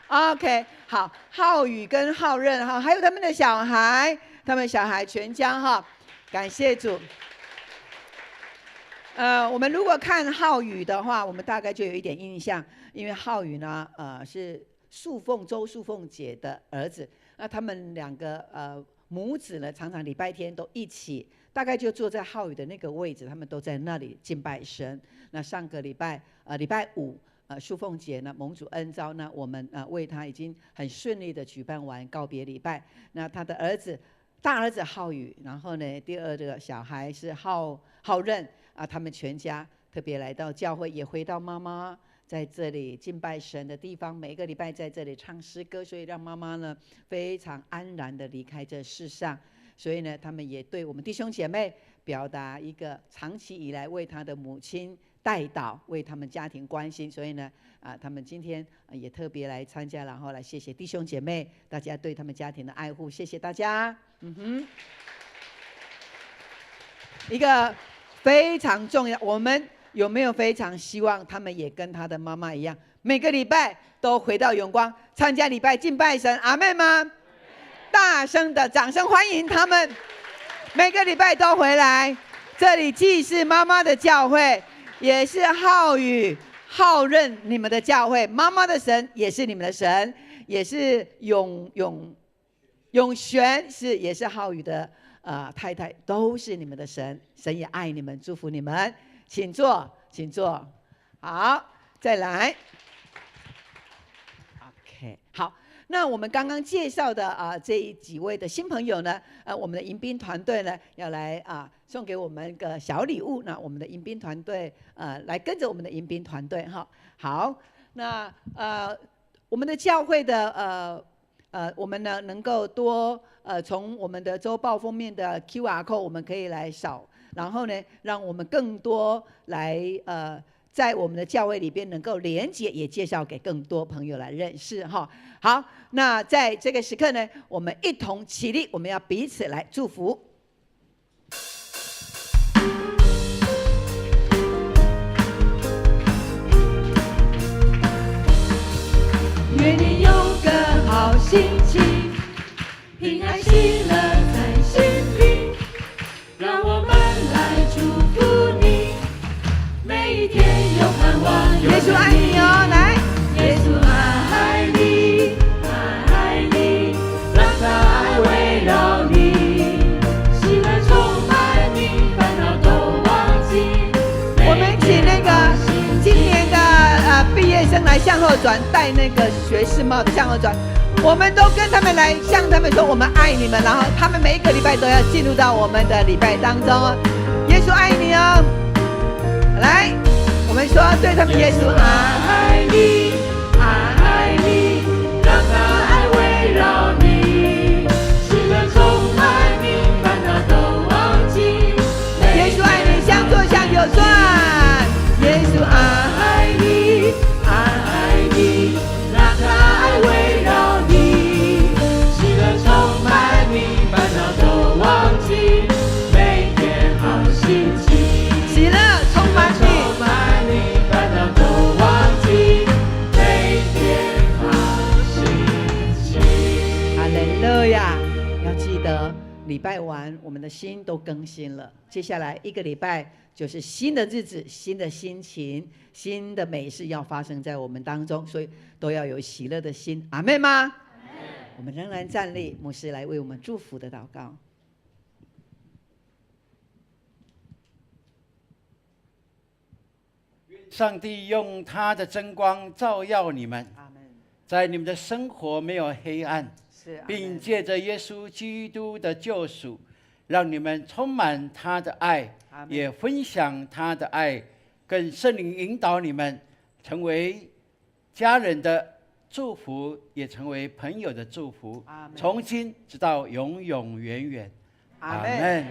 ？OK， 好，浩宇跟浩任哈，还有他们的小孩，全家哈，感谢主。我们如果看浩宇的话，我们大概就有一点印象，因为浩宇呢，是周素凤姐的儿子。那他们两个母子呢，常常礼拜天都一起，大概就坐在浩宇的那个位置，他们都在那里敬拜神。那上个礼拜五，素凤姐呢蒙主恩召呢，我们为她已经很顺利的举办完告别礼拜。那他的大儿子浩宇，然后呢，第二个小孩是浩任。他们全家特别来到教会，也回到妈妈在这里敬拜神的地方，每一个礼拜在这里唱诗歌，所以让妈妈呢非常安然的离开这世上。所以呢，他们也对我们弟兄姐妹表达一个长期以来为他的母亲代祷，为他们家庭关心。所以呢，他们今天也特别来参加，然后来谢谢弟兄姐妹大家对他们家庭的爱护，谢谢大家。一个非常重要，我们有没有非常希望他们也跟他的妈妈一样，每个礼拜都回到永光参加礼拜敬拜神？阿们吗？大声的掌声欢迎他们，每个礼拜都回来。这里既是妈妈的教会，也是浩宇、浩任你们的教会，妈妈的神也是你们的神，也是永璇也是浩宇的太太，都是你们的神，神也爱你们，祝福你们。请坐，请坐。好，再来。OK， 好，那我们刚刚介绍的这几位的新朋友呢，我们的迎宾团队呢要来送给我们个小礼物。那我们的迎宾团队来跟着我们的迎宾团队哈。好，那我们的教会的我们呢能够多从我们的周报封面的 QR code 我们可以来扫，然后呢让我们更多来在我们的教会里边能够连结，也介绍给更多朋友来认识哈。好，那在这个时刻呢，我们一同起立，我们要彼此来祝福。愿你有个好心情，平安喜乐在心里，让我们来祝福你，每一天有盼望。耶稣爱你哦，来，耶稣爱你，爱你，让他爱围绕你，喜乐充满你，烦恼都忘记。我们请那个今年的毕业生来向后转，戴那个学士帽的向后转。我们都跟他们来向他们说我们爱你们，然后他们每一个礼拜都要进入到我们的礼拜当中哦。耶稣爱你哦，来，我们说对他们，耶稣爱你，爱你，让他爱围绕你，喜乐充满你，烦恼都忘记。耶稣爱你，向左向右转。耶稣爱你，爱你，让他爱围绕你，喜乐充满你，烦恼都忘记。每天好心情，喜乐充满你，烦恼都忘记。每天好心情。哈利路亚！要记得礼拜完，我们的心都更新了。接下来一个礼拜就是新的日子、新的心情、新的美事要发生在我们当中，所以都要有喜乐的心。阿们吗？我们仍然站立，牧师来为我们祝福的祷告。上帝用他的真光照耀你们，阿们。在你们的生活没有黑暗，是，并借着耶稣基督的救赎，让你们充满他的爱，也分享他的爱，更圣灵引导你们成为家人的祝福，也成为朋友的祝福，从今直到永永远远。阿们。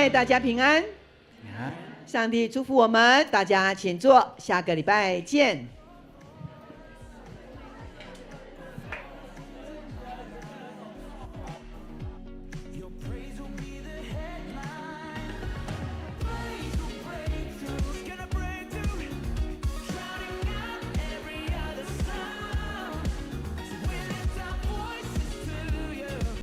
大家平安，上帝祝福我们，大家请坐，下个礼拜见。